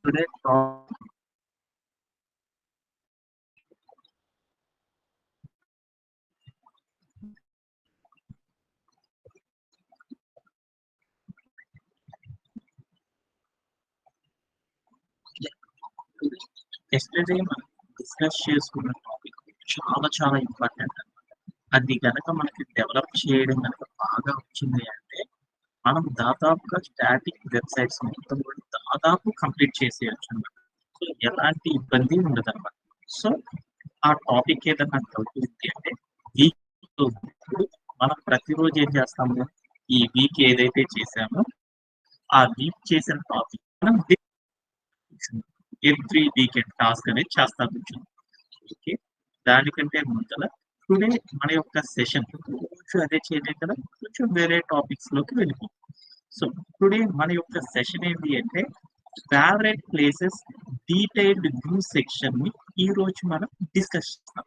Today talk yesterday మనం discuss చేసుకున్న topic చాలా ఇంపార్టెంట్. అది గనక మనకి డెవలప్ చేయడం గనక బాగా వచ్చింది అంటే మనం దాదాపుగా స్టాటిక్ వెబ్‌సైట్స్ మొత్తం కూడా దాదాపు కంప్లీట్ చేసేయొచ్చు అన్నమాట. సో, ఎలాంటి ఇబ్బంది ఉండదన్నమాట. సో, ఆ టాపిక్ ఏదన్నా డౌట్ ఉంది అంటే వీక్‌లో ఇప్పుడు మనం ప్రతిరోజు ఏం చేస్తాము? ఈ వీక్ ఏదైతే చేసామో ఆ వీక్ చేసిన టాపిక్ మనం ఎవ్రీ వీకెండ్ టాస్క్ అనేది చేస్తా కూర్చుంటాం. ఓకే. దానికంటే ముందల టుడే మన యొక్క సెషన్ కొంచెం అదే చేయలేం కదా! కొంచెం వేరే టాపిక్స్‌లోకి వెళ్ళిపోతాం. సో, టుడే మన యొక్క సెషన్ ఏంటి అంటే ఫేవరెట్ ప్లేసెస్ డీటెయిల్డ్ వ్యూ సెక్షన్‌ని ఈరోజు మనం డిస్కస్ చేస్తాం.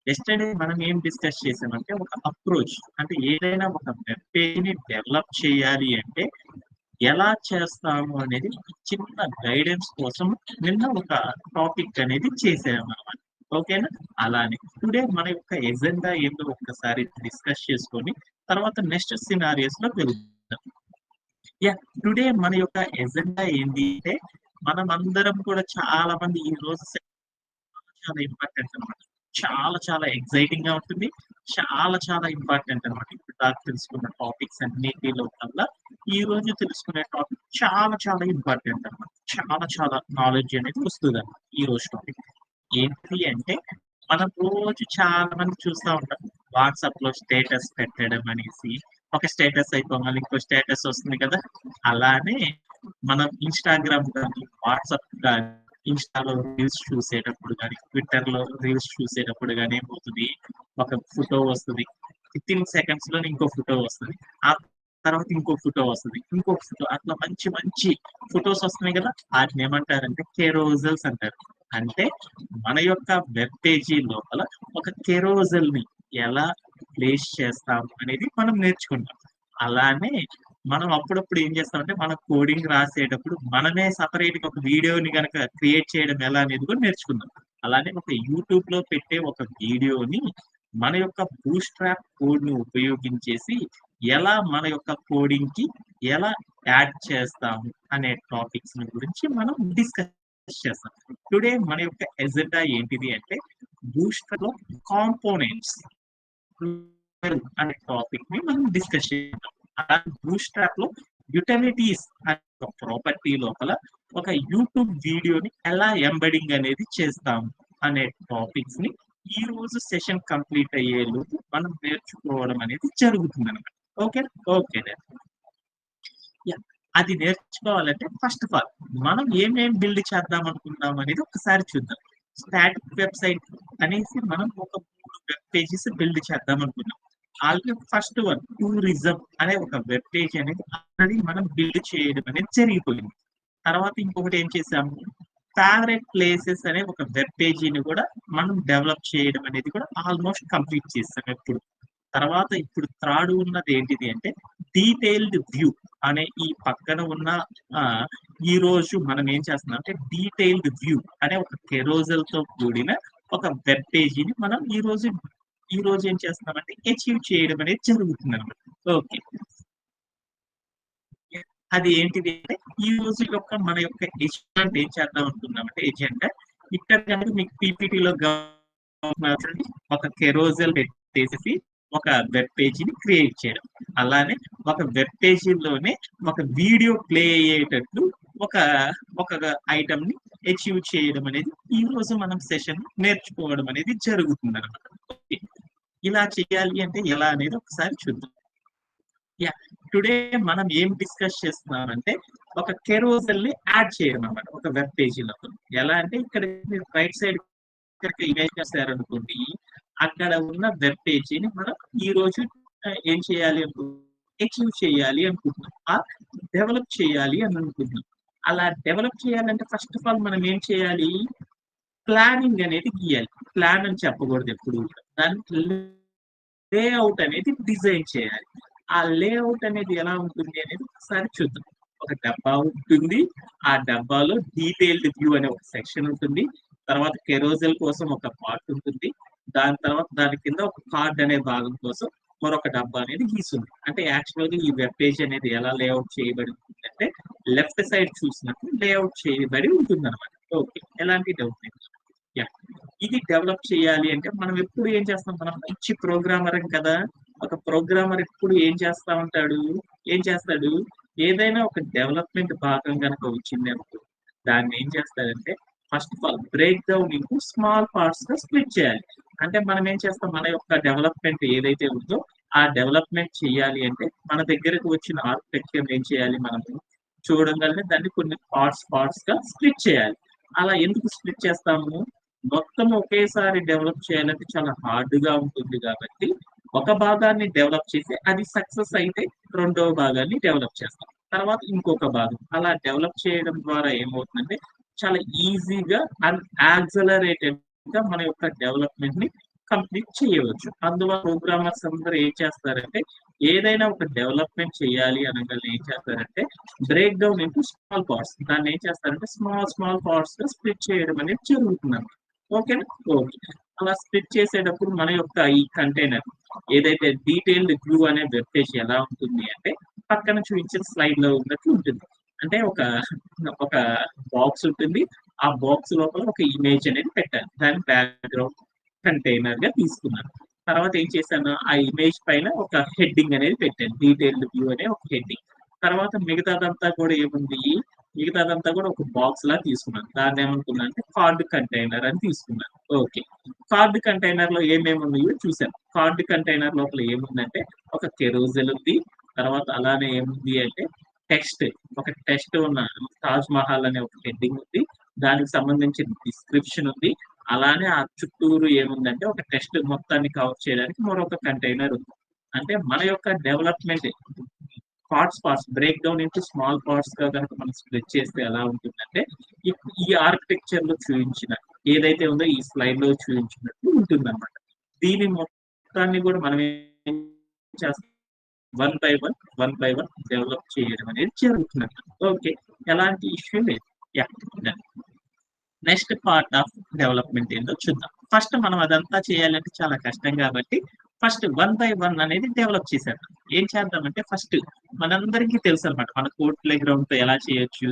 యెస్టర్‌డే మనం ఏం డిస్కస్ చేసామంటే ఒక అప్రోచ్ అంటే ఏదైనా ఒక వెబ్ పేజ్‌ని డెవలప్ చేయాలి అంటే ఎలా చేస్తాము అనేది చిన్న గైడెన్స్ కోసం నిన్న ఒక టాపిక్ అనేది చేసామనమాట. ఓకేనా? అలానే టుడే మన యొక్క ఎజెండా ఏందో ఒక్కసారి డిస్కస్ చేసుకొని తర్వాత నెక్స్ట్ సినారియోస్‌లోకి వెళ్దాం. యాహ్! టుడే మన యొక్క ఎజెండా ఏంది అంటే మనమందరం కూడా చాలా మంది ఈ రోజు చాలా ఇంపార్టెంట్ అనమాట. చాలా ఎక్సైటింగ్‌గా ఉంటుంది. చాలా ఇంపార్టెంట్ అనమాట. ఇప్పుడు దాకా తెలుసుకున్న టాపిక్స్ అన్నిటిలో కల్లా ఈరోజు తెలుసుకునే టాపిక్ చాలా ఇంపార్టెంట్ అనమాట. చాలా నాలెడ్జ్ అనేది వస్తదనమాట ఈరోజు టాపిక్. ఏంటి అంటే మనం రోజు చాలా మంది చూస్తా ఉంటాం. వాట్సాప్‌లో స్టేటస్ పెట్టడం అనేసి. ఒక స్టేటస్ అయిపోగానే ఇంకో స్టేటస్ వస్తుంది కదా! అలానే మనం ఇన్‌స్టాగ్రామ్ గాని, వాట్సాప్ గాని, ఇన్‌స్టాలో రీల్స్ చూసేటప్పుడు గాని, ట్విట్టర్‌లో రీల్స్ చూసేటప్పుడు గాని ఏమవుతది, ఒక ఫోటో వస్తది. వితిన్ సెకండ్స్‌లోనే ఇంకో ఫోటో వస్తది. ఆ తర్వాత ఇంకో ఫోటో వస్తది. ఇంకో ఫోటో అట్లా మంచి ఫోటోస్ వస్తున్నాయి కదా! ఆటినేమంటారంటే కెరోజల్స్ అంటారు. అంటే మన యొక్క వెబ్ పేజీ లోపల ఒక కెరోజల్‌ని ఎలా ప్లేస్ చేస్తాము అనేది మనం నేర్చుకుంటాం. అలానే మనం అప్పుడప్పుడు ఏం చేస్తామంటే, మన కోడింగ్ రాసేటప్పుడు మనమే సెపరేట్‌గా ఒక వీడియోని గనక క్రియేట్ చేయడం ఎలా అనేది కూడా నేర్చుకుందాం. అలానే ఒక యూట్యూబ్‌లో పెట్టే ఒక వీడియోని మన యొక్క బూట్‌స్ట్రాప్ కోడ్‌ని ఉపయోగించేసి ఎలా మన యొక్క కోడింగ్‌కి ఎలా యాడ్ చేస్తాము అనే టాపిక్స్‌ని గురించి మనం డిస్కస్ చేస్తాం. టుడే మన యొక్క ఎజెండా ఏంటిది అంటే బూట్‌స్ట్రాప్‌లో కాంపోనెంట్స్ అనే టాపిక్ ని మనం డిస్కస్ చేద్దాం. అలాగే బూట్‌స్ట్రాప్ లో యుటిలిటీస్ అనే ఒక ప్రాపర్టీ లోపల ఒక యూట్యూబ్ వీడియోని ఎలా ఎంబెడింగ్ అనేది చేస్తాం అనే టాపిక్స్ ని ఈ రోజు సెషన్ కంప్లీట్ అయ్యేలోపు మనం నేర్చుకోవడం అనేది జరుగుతుందన్నమాట. Okay okay yeah! అది నేర్చుకోవాలంటే ఫస్ట్ ఆఫ్ ఆల్ మనం ఏమేం బిల్డ్ చేద్దాం అనుకున్నాం అనేది ఒకసారి చూద్దాం. స్టాటిక్ వెబ్‌సైట్ అనేసి మనం ఒక 3 వెబ్ పేజెస్ బిల్డ్ చేద్దాం అనుకున్నాం. ఆల్రెడీ ఫస్ట్ వన్ టూరిజం అనే ఒక వెబ్ పేజ్ అనేది ఆల్రెడీ మనం బిల్డ్ చేయడం అనేది జరిగిపోయింది. తర్వాత ఇంకొకటి ఏం చేసాము, ఫేవరెట్ ప్లేసెస్ అనే ఒక వెబ్ పేజీని కూడా మనం డెవలప్ చేయడం అనేది కూడా ఆల్మోస్ట్ కంప్లీట్ చేసాం ఇప్పుడు. తర్వాత ఇప్పుడు థర్డ్ ఉన్నది ఏంటిది అంటే డీటెయిల్డ్ వ్యూ అనే ఈ పక్కన ఉన్న ఈ రోజు మనం ఏం చేస్తున్నాం అంటే డీటెయిల్డ్ వ్యూ అనే ఒక కెరోజల్ తో కూడిన ఒక వెబ్ పేజీని మనం ఈ రోజు ఏం చేస్తున్నామంటే అచీవ్ చేయడం అనేది జరుగుతుంది అనమాట. ఓకే. అది ఏంటిది అంటే ఈ రోజు యొక్క మన యొక్క ఎజెండా ఏం చేద్దాం అనుకున్నామంటే ఎజెండా ఇక్కడ కనుక మీకు పీపీటీలో ఒక కెరోజల్ పెట్టేసి ఒక వెబ్ పేజీని క్రియేట్ చేయడం. అలానే ఒక వెబ్ పేజీలోనే ఒక వీడియో ప్లే అయ్యేటట్లు ఒక ఒక ఐటెమ్ ని అచీవ్ చేయడం అనేది ఈ రోజు మనం సెషన్ నేర్చుకోవడం అనేది జరుగుతుందన్నమాట. ఓకే. ఇలా చేయాలి అంటే ఎలా అనేది ఒకసారి చూద్దాం. యాహ్! టుడే మనం ఏం డిస్కస్ చేస్తున్నామంటే, ఒక కెరోసెల్‌ని యాడ్ చేయడం అన్నమాట. ఒక వెబ్ పేజీలో. ఎలా అంటే ఇక్కడ మీరు రైట్ సైడ్ కనుక ఇమేజ్ చేశారనుకోండి, అక్కడ ఉన్న వెబ్ పేజీని మనం ఈరోజు ఏం చేయాలి అచీవ్ చేయాలి అనుకుంటున్నాం. డెవలప్ చేయాలి అని అనుకుంటున్నాం. అలా డెవలప్ చేయాలంటే ఫస్ట్ ఆఫ్ ఆల్ మనం ఏం చేయాలి? ప్లానింగ్ అనేది గీయాలి. ప్లాన్ అని చెప్పకూడదు ఎప్పుడు కూడా. దానికి లేఔట్ అనేది డిజైన్ చేయాలి. ఆ లేఔట్ అనేది ఎలా ఉంటుంది అనేది ఒకసారి చూద్దాం. ఒక డబ్బా ఉంటుంది. ఆ డబ్బాలో డీటెయిల్డ్ వ్యూ అనే ఒక సెక్షన్ ఉంటుంది. తర్వాత కెరోసిల్ కోసం ఒక పార్ట్ ఉంటుంది. దాని తర్వాత దాని కింద ఒక కార్డ్ అనే భాగం కోసం మరొక డబ్బా అనేది గీసుంది. అంటే యాక్చువల్‌గా ఈ వెబ్ పేజ్ అనేది ఎలా లేఅవుట్ చేయబడి ఉంటుందంటే, లెఫ్ట్ సైడ్ చూసినప్పుడు లేఅవుట్ చేయబడి ఉంటుందన్నమాట. ఓకే. ఎలాంటి డౌట్ లేదు. యాహ్! ఇది డెవలప్ చేయాలి అంటే మనం ఎప్పుడు ఏం చేస్తాం? మనం మంచి ప్రోగ్రామరం కదా! ఒక ప్రోగ్రామర్ ఎప్పుడు ఏం చేస్తా ఉంటాడు? ఏం చేస్తాడు? ఏదైనా ఒక డెవలప్‌మెంట్ భాగం గనక వచ్చిందనుకో, దాన్ని ఏం చేస్తాడంటే first of all break down into small పార్ట్స్‌గా స్ప్లిట్ చేయాలి. అంటే మనం ఏం చేస్తాం? మన యొక్క డెవలప్‌మెంట్ ఏదైతే ఉందో, ఆ డెవలప్‌మెంట్ చేయాలి అంటే మన దగ్గరకు వచ్చిన ఆర్కిటెక్చర్‌ని ఏం చేయాలి మనము? చూడంగానే దాన్ని కొన్ని పార్ట్స్‌గా స్ప్లిట్ చేయాలి. అలా ఎందుకు స్ప్లిట్ చేస్తాము? మొత్తం ఒకేసారి డెవలప్ చేయాలంటే చాలా హార్డ్‌గా ఉంటుంది కాబట్టి, ఒక భాగాన్ని డెవలప్ చేసి అది సక్సెస్ అయితే రెండవ భాగాన్ని డెవలప్ చేస్తాం. తర్వాత ఇంకొక భాగం. అలా డెవలప్ చేయడం ద్వారా ఏమవుతుందంటే, చాలా ఈజీగా అండ్ యాక్సలరేటెడ్‌గా మన యొక్క డెవలప్‌మెంట్‌ని కంప్లీట్ చేయవచ్చు. అందువల్ల ప్రోగ్రామర్స్ అందరూ ఏం చేస్తారంటే, ఏదైనా ఒక డెవలప్‌మెంట్ చేయాలి అనంగానే ఏం చేస్తారంటే, break down into small parts. దాన్ని ఏం చేస్తారంటే స్మాల్ పార్ట్స్‌గా స్ప్లిట్ చేయడం అనేది జరుగుతుందన్నమాట. ఓకేనా? ఓకే. అలా స్ప్లిట్ చేసేటప్పుడు మన యొక్క ఈ కంటైనర్ ఏదైతే డీటెయిల్డ్ వ్యూ అనే వెబ్ పేజ్ ఎలా ఉంటుంది అంటే, పక్కన చూపించిన స్లైడ్‌లో ఉన్నట్లు ఉంటుంది. అంటే ఒక బాక్స్ ఉంటుంది. ఆ బాక్స్ లోపల ఒక ఇమేజ్ అనేది పెట్టాలి. దాన్ని బ్యాక్‌గ్రౌండ్ కంటైనర్‌గా తీసుకున్నాను. తర్వాత ఏం చేశాను, ఆ ఇమేజ్ పైన ఒక హెడ్డింగ్ అనేది పెట్టాను. డీటెయిల్డ్ వ్యూ అనే ఒక హెడ్డింగ్. తర్వాత మిగతాదంతా కూడా ఏముంది, మిగతాదంతా కూడా ఒక బాక్స్‌లా తీసుకున్నాను. దాన్నేమనుకున్నా అంటే కార్డ్ కంటైనర్ అని తీసుకున్నాను. ఓకే. కార్డ్ కంటైనర్‌లో ఏమేమి ఉన్నాయో చూసాను. కార్డ్ కంటైనర్ లోపల ఏముందంటే ఒక కెరోసిల్ ఉంది. తర్వాత అలానే ఏముంది అంటే టెక్స్ట్. ఒక టెక్స్ట్ ఉన్న 'తాజ్ మహల్' అనే ఒక హెడ్డింగ్ ఉంది. దానికి సంబంధించిన డిస్క్రిప్షన్ ఉంది. అలానే ఆ చుట్టూరు ఏముందంటే ఒక టెక్స్ట్ మొత్తాన్ని కవర్ చేయడానికి మరొక కంటైనర్ ఉంది. అంటే మన యొక్క development parts break down into small పార్ట్స్‌గా గనక మనం స్ప్లిట్ చేస్తే ఎలా ఉంటుందంటే, ఈ ఈ ఆర్కిటెక్చర్‌లో చూయించిన ఏదైతే ఉందో ఈ స్లైడ్‌లో చూయించినట్టు ఉంటుందన్నమాట. దీని మొత్తాన్ని గూడా మనం ఏం చేస్తాం వన్ బై వన్ డెవలప్ చేయడం అనేది జరుగుతుందన్నమాట. ఓకే. ఎలాంటి ఇష్యూ లేదు. Yeah! Done. Next part of development ఏంటో చూద్దాం. ఫస్ట్ మనం అదంతా చేయాలంటే చాలా కష్టం గాబట్టి, ఫస్ట్ వన్ బై వన్ అనేది డెవలప్ చేసేద్దాం. ఏం చేద్దామంటే ఫస్ట్ మనందరికీ తెలుసనమాట. మన కోడ్ ప్లే గ్రౌండ్‌తో ఎలా చేయొచ్చు.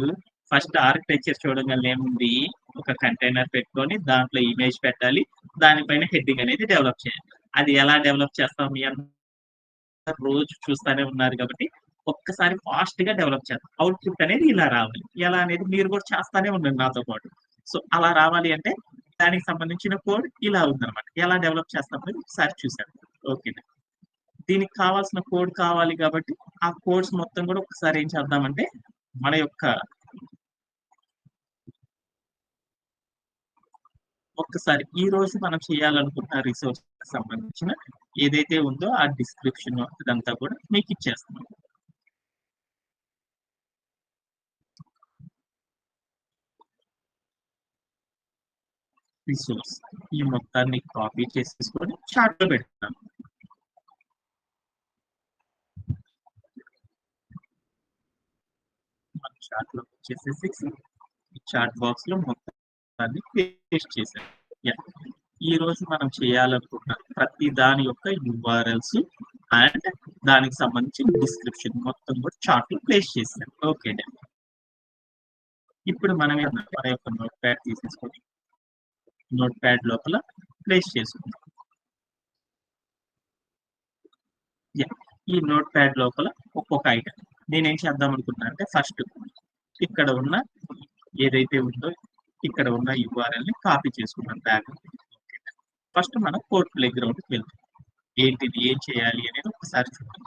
ఫస్ట్ ఆర్కిటెక్చర్ చూడంగానే ఏముంది, ఒక కంటైనర్ పెట్టుకొని దాంట్లో ఇమేజ్ పెట్టాలి. దానిపైన హెడ్డింగ్ అనేది డెవలప్ చేయాలి. అది ఎలా డెవలప్ చేస్తాం మీ రోజు చూస్తానే ఉన్నారు కాబట్టి, ఒక్కసారి ఫాస్ట్‌గా డెవలప్ చేద్దాం. అవుట్‌పుట్ అనేది ఇలా రావాలి. ఎలా అనేది మీరు కూడా చేస్తానే ఉండండి నాతో పాటు. సో, అలా రావాలి అంటే దానికి సంబంధించిన కోడ్ ఇలా ఉందన్నమాట. ఎలా డెవలప్ చేస్తామనేది ఒకసారి చూసారు. ఓకేనా. దీనికి కావాల్సిన కోడ్ కావాలి కాబట్టి, ఆ కోడ్స్ మొత్తం కూడా ఒకసారి ఏం చేద్దామంటే, మన యొక్క ఒక్కసారి ఈరోజు మనం చేయాలనుకుంటున్న రిసోర్స్‌కి సంబంధించిన ఏదైతే ఉందో ఆ డిస్క్రిప్షన్ ఇదంతా కూడా మీకిచ్చేస్తున్నాను. రిసోర్స్ ఈ మొత్తాన్ని కాపీ చేసేసుకొని చార్ట్‌లో పెడతాను. మన చార్ట్‌లోకి వచ్చేసేసి ఈ చాట్ బాక్స్‌లో మొత్తాన్ని పేస్ట్ చేశాను. యాహ్! ఈరోజు మనం చేయాలనుకున్న ప్రతి దాని యొక్క యూఆర్ఎల్స్ అండ్ దానికి సంబంధించిన డిస్క్రిప్షన్ మొత్తం కూడా చార్ట్‌లో ప్లేస్ చేశాను. Okay done. ఇప్పుడు మనం మన యొక్క నోట్‌ప్యాడ్ తీసేసుకొని నోట్‌ప్యాడ్ లోపల ప్లేస్ చేసుకుందాం. యాహ్! ఈ నోట్‌ప్యాడ్ లోపల ఒక్కొక్క ఐటెమ్ నేనేం చేద్దాం అనుకున్నా అంటే ఫస్ట్ ఇక్కడ ఉన్న ఏదైతే ఉందో ఇక్కడ ఉన్న యూఆర్ఎల్‌ని కాపీ చేసుకున్నాను బ్యాక్. ఫస్ట్ మనం కోడ్ ప్లే గ్రౌండ్‌కి వెళ్దాం. ఏంటిది? ఏం చేయాలి? అనేది ఒకసారి చూద్దాం.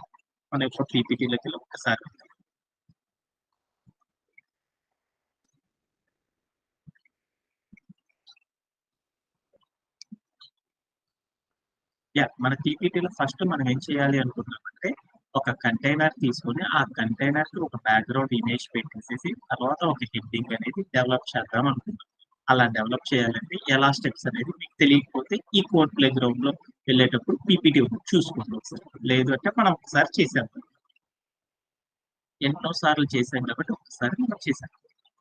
మన యొక్క పీపీటీలోకెళ్ళి ఒక్కసారి మన పీపీటీలో ఫస్ట్ మనం ఏం చేయాలి అనుకున్నామంటే, ఒక కంటైనర్ తీసుకొని, ఆ కంటైనర్‌కి ఒక బ్యాక్‌గ్రౌండ్ ఇమేజ్ పెట్టేసేసి, తర్వాత ఒక హెడ్డింగ్ అనేది డెవలప్ చేద్దాం అనుకున్నాం. అలా డెవలప్ చేయాలంటే ఎలా స్టెప్స్ అనేది మీకు తెలియకపోతే ఈ కోడ్ ప్లే గ్రౌండ్‌లో వెళ్ళేటప్పుడు పీపీటీ ఉంది చూసుకోండి ఒకసారి. లేదు అంటే మనం ఒకసారి చేసేద్దాం. ఎన్నో సార్లు చేశాం కాబట్టి ఒకసారి మనం చేశాం.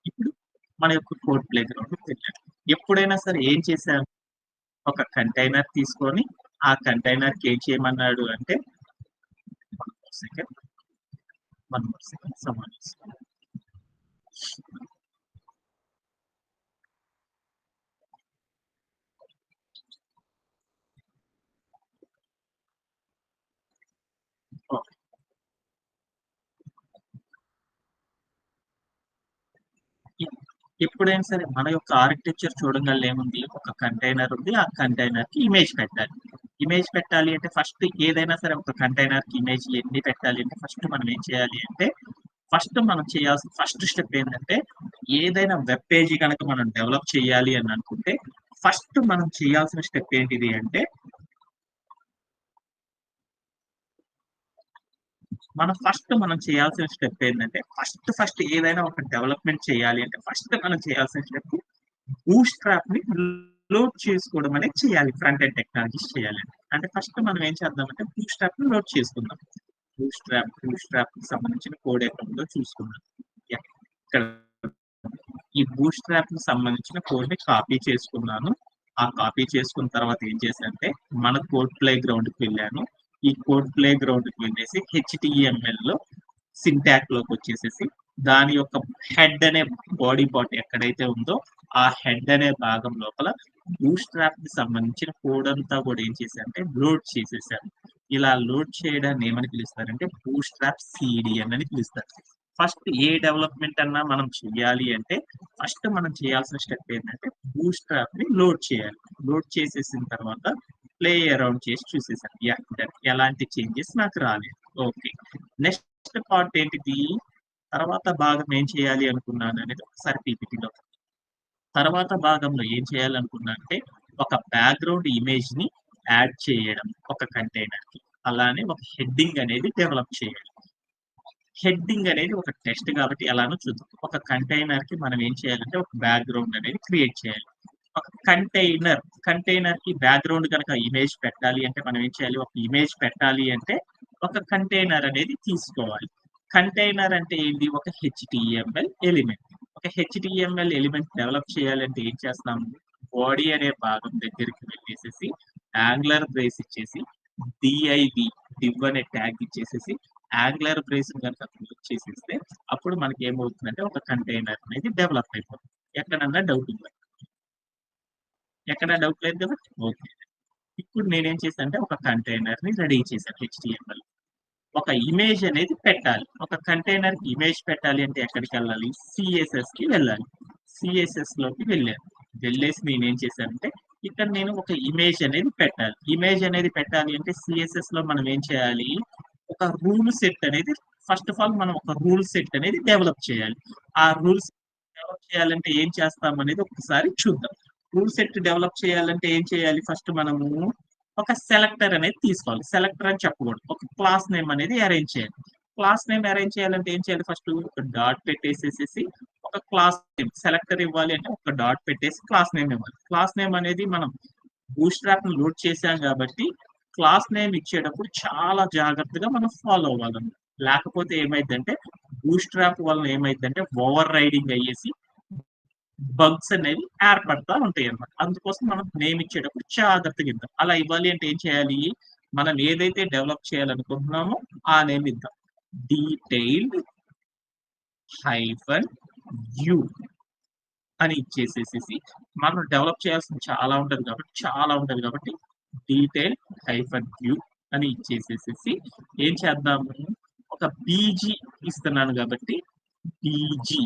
ఇప్పుడు మన యొక్క కోడ్ ప్లే గ్రౌండ్‌కి వెళ్ళాం. ఎప్పుడైనా సరే ఏం చేశాం? ఒక కంటైనర్ తీసుకొని ఆ కంటైనర్‌కి ఏం చేయమన్నాడు అంటే 1 more second, 1 more second someone is okay. ఎ ఎప్పుడైనా సరే మన యొక్క ఆర్కిటెక్చర్ చూడంగానే ఏముంది? ఒక కంటైనర్ ఉంది. ఆ కంటైనర్‌కి ఇమేజ్ పెట్టాలి. ఇమేజ్ పెట్టాలి అంటే ఫస్ట్ ఏదైనా సరే ఒక కంటైనర్‌కి ఇమేజ్ ఎన్ని పెట్టాలి అంటే ఫస్ట్ మనం ఏం చేయాలి అంటే, ఫస్ట్ మనం చేయాల్సిన ఫస్ట్ స్టెప్ ఏంటంటే, ఏదైనా వెబ్ పేజీ గనక మనం డెవలప్ చేయాలి అని అనుకుంటే, ఫస్ట్ మనం చేయాల్సిన స్టెప్ ఏంటిది అంటే, మనం చేయాల్సిన స్టెప్ ఏంటంటే, ఫస్ట్ ఏదైనా ఒక డెవలప్‌మెంట్ చేయాలి అంటే, ఫస్ట్ మనం చేయాల్సిన స్టెప్ బూట్‌స్ట్రాప్‌ని లోడ్ చేసుకోవడం అనేది చేయాలి. ఫ్రంట్ ఎండ్ టెక్నాలజీస్ చేయాలంటే. అంటే ఫస్ట్ మనం ఏం చేద్దామంటే బూట్‌స్ట్రాప్‌ని లోడ్ చేసుకుందాం. బూట్‌స్ట్రాప్‌కి సంబంధించిన కోడ్ ఎక్కడుందో చూసుకుందాం. యాహ్! ఇక్కడ ఈ బూట్‌స్ట్రాప్‌కి సంబంధించిన కోడ్‌ని కాపీ చేసుకున్నాను. ఆ కాపీ చేసుకున్న తర్వాత ఏం చేశానంటే, మన కోడ్ ప్లే గ్రౌండ్‌కి వెళ్ళాను. ఈ కోడ్ ప్లే గ్రౌండ్‌కి వెళ్ళేసి హెచ్‌టీఎంఎల్‌లో సింటాక్‌లోకొచ్చేసేసి దాని యొక్క హెడ్ అనే బాడీ పార్ట్ ఎక్కడైతే ఉందో, ఆ హెడ్ అనే భాగం లోపల బూట్‌స్ట్రాప్‌కి సంబంధించిన కోడ్ అంతా కూడా ఏం చేశానంటే లోడ్ చేసేసాను. ఇలా లోడ్ చేయడాన్ని ఏమని పిలుస్తారంటే బూట్‌స్ట్రాప్ సీడీఎన్ అని పిలుస్తారు. ఫస్ట్ ఏ డెవలప్‌మెంట్ అన్నా మనం చేయాలి అంటే, ఫస్ట్ మనం చేయాల్సిన స్టెప్ ఏంటంటే బూట్‌స్ట్రాప్‌ని లోడ్ చేయాలి. లోడ్ చేసేసిన తర్వాత ప్లే అరౌండ్ చేసి చూసేసాను. యాహ్! డన్. ఎలాంటి చేంజెస్ నాకు రాలేదు. ఓకే. నెక్స్ట్ పార్ట్ ఏంటిది? తర్వాత భాగం ఏం చేయాలి అనుకున్నాననేది ఒకసారి పీపీటీలో తర్వాత భాగంలో ఏం చేయాలనుకున్నా అంటే, ఒక బ్యాక్‌గ్రౌండ్ ఇమేజ్‌ని యాడ్ చేయడం ఒక కంటైనర్‌కి. అలానే ఒక హెడ్డింగ్ అనేది డెవలప్ చేయాలి. హెడ్డింగ్ అనేది ఒక టెక్స్ట్ కాబట్టి ఎలానో చూద్దాం. ఒక కంటైనర్‌కి మనం ఏం చేయాలంటే ఒక బ్యాక్‌గ్రౌండ్ అనేది క్రియేట్ చేయాలి. ఒక కంటైనర్‌కి బ్యాక్‌గ్రౌండ్ గనక ఇమేజ్ పెట్టాలి అంటే మనం ఏం చేయాలి? ఒక ఇమేజ్ పెట్టాలి అంటే ఒక కంటైనర్ అనేది తీసుకోవాలి. కంటైనర్ అంటే ఏంటి? ఒక హెచ్‌టీఎంఎల్ ఎలిమెంట్. ఒక హెచ్‌టీఎంఎల్ ఎలిమెంట్ డెవలప్ చేయాలంటే ఏం చేస్తాము? బాడీ అనే భాగం దగ్గరికి వెళ్ళేసేసి యాంగులర్ బ్రేస్ ఇచ్చేసి డివ్ అనే ట్యాగ్ ఇచ్చేసేసి యాంగులర్ బ్రేస్‌ని గనక క్లిక్ చేసేస్తే అప్పుడు మనకేమవుతుందంటే ఒక కంటైనర్ అనేది డెవలప్ అయిపోతుంది. ఎక్కడన్నా డౌట్ ఉందా? ఎక్కడ డౌట్ లేదు కదా! ఓకే. ఇప్పుడు నేనేం చేశానంటే ఒక కంటైనర్‌ని రెడీ చేశాను హెచ్‌టీఎంఎల్. ఒక ఇమేజ్ అనేది పెట్టాలి. ఒక కంటైనర్‌కి ఇమేజ్ పెట్టాలి అంటే ఎక్కడికెళ్ళాలి? సీఎస్ఎస్‌కి వెళ్ళాలి. సీఎస్ఎస్‌లోకి వెళ్ళాను. వెళ్ళేసి నేనేం చేశానంటే, ఇక్కడ నేను ఒక ఇమేజ్ అనేది పెట్టాలి. ఇమేజ్ అనేది పెట్టాలి అంటే సీఎస్ఎస్‌లో మనం ఏం చేయాలి? ఒక రూల్ సెట్ అనేది ఫస్ట్ ఆఫ్ ఆల్ మనం ఒక రూల్ సెట్ అనేది డెవలప్ చేయాలి. ఆ రూల్స్ డెవలప్ చేయాలంటే ఏం చేస్తామనేది ఒకసారి చూద్దాం. రూల్ సెట్ డెవలప్ చేయాలంటే ఏం చేయాలి? ఫస్ట్ మనము ఒక సెలెక్టర్ అనేది తీసుకోవాలి. సెలెక్టర్ అని చెప్పకూడదు. ఒక క్లాస్ నేమ్ అనేది అరేంజ్ చేయాలి. క్లాస్ నేమ్ అరేంజ్ చేయాలంటే ఏం చేయాలి ఫస్ట్ ఒక డాట్ పెట్టేసేసేసి ఒక క్లాస్ నేమ్ సెలెక్టర్ ఇవ్వాలి అంటే ఒక డాట్ పెట్టేసి క్లాస్ నేమ్ ఇవ్వాలి. క్లాస్ నేమ్ అనేది మనం బూట్‌స్ట్రాప్‌ని లోడ్ చేసాం కాబట్టి క్లాస్ నేమ్ ఇచ్చేటప్పుడు చాలా జాగ్రత్తగా మనం ఫాలో అవ్వాలన్నమాట. లేకపోతే ఏమైద్దంటే బూట్‌స్ట్రాప్ వలన ఏమైద్దంటే ఓవర్ రైడింగ్ అయ్యేసి బగ్స్ అనేవి ఏర్పడతా ఉంటాయన్నమాట. అందుకోసం మనం నేమ్ ఇచ్చేటప్పుడు జాగ్రత్తగా ఇద్దాం. అలా ఇవ్వాలి అంటే ఏం చేయాలి? మనం ఏదైతే డెవలప్ చేయాలనుకుంటున్నామో ఆ నేమ్ ఇద్దాం. డీటెయిల్డ్ హైఫన్ యూ అని ఇచ్చేసేసేసి మనం డెవలప్ చేయాల్సింది చాలా ఉంటది కాబట్టి డీటెయిల్ హైఫన్ వ్యూ అని ఇచ్చేసేసేసి ఏం చేద్దాము ఒక బీజీ ఇస్తున్నాను కాబట్టి బీజీ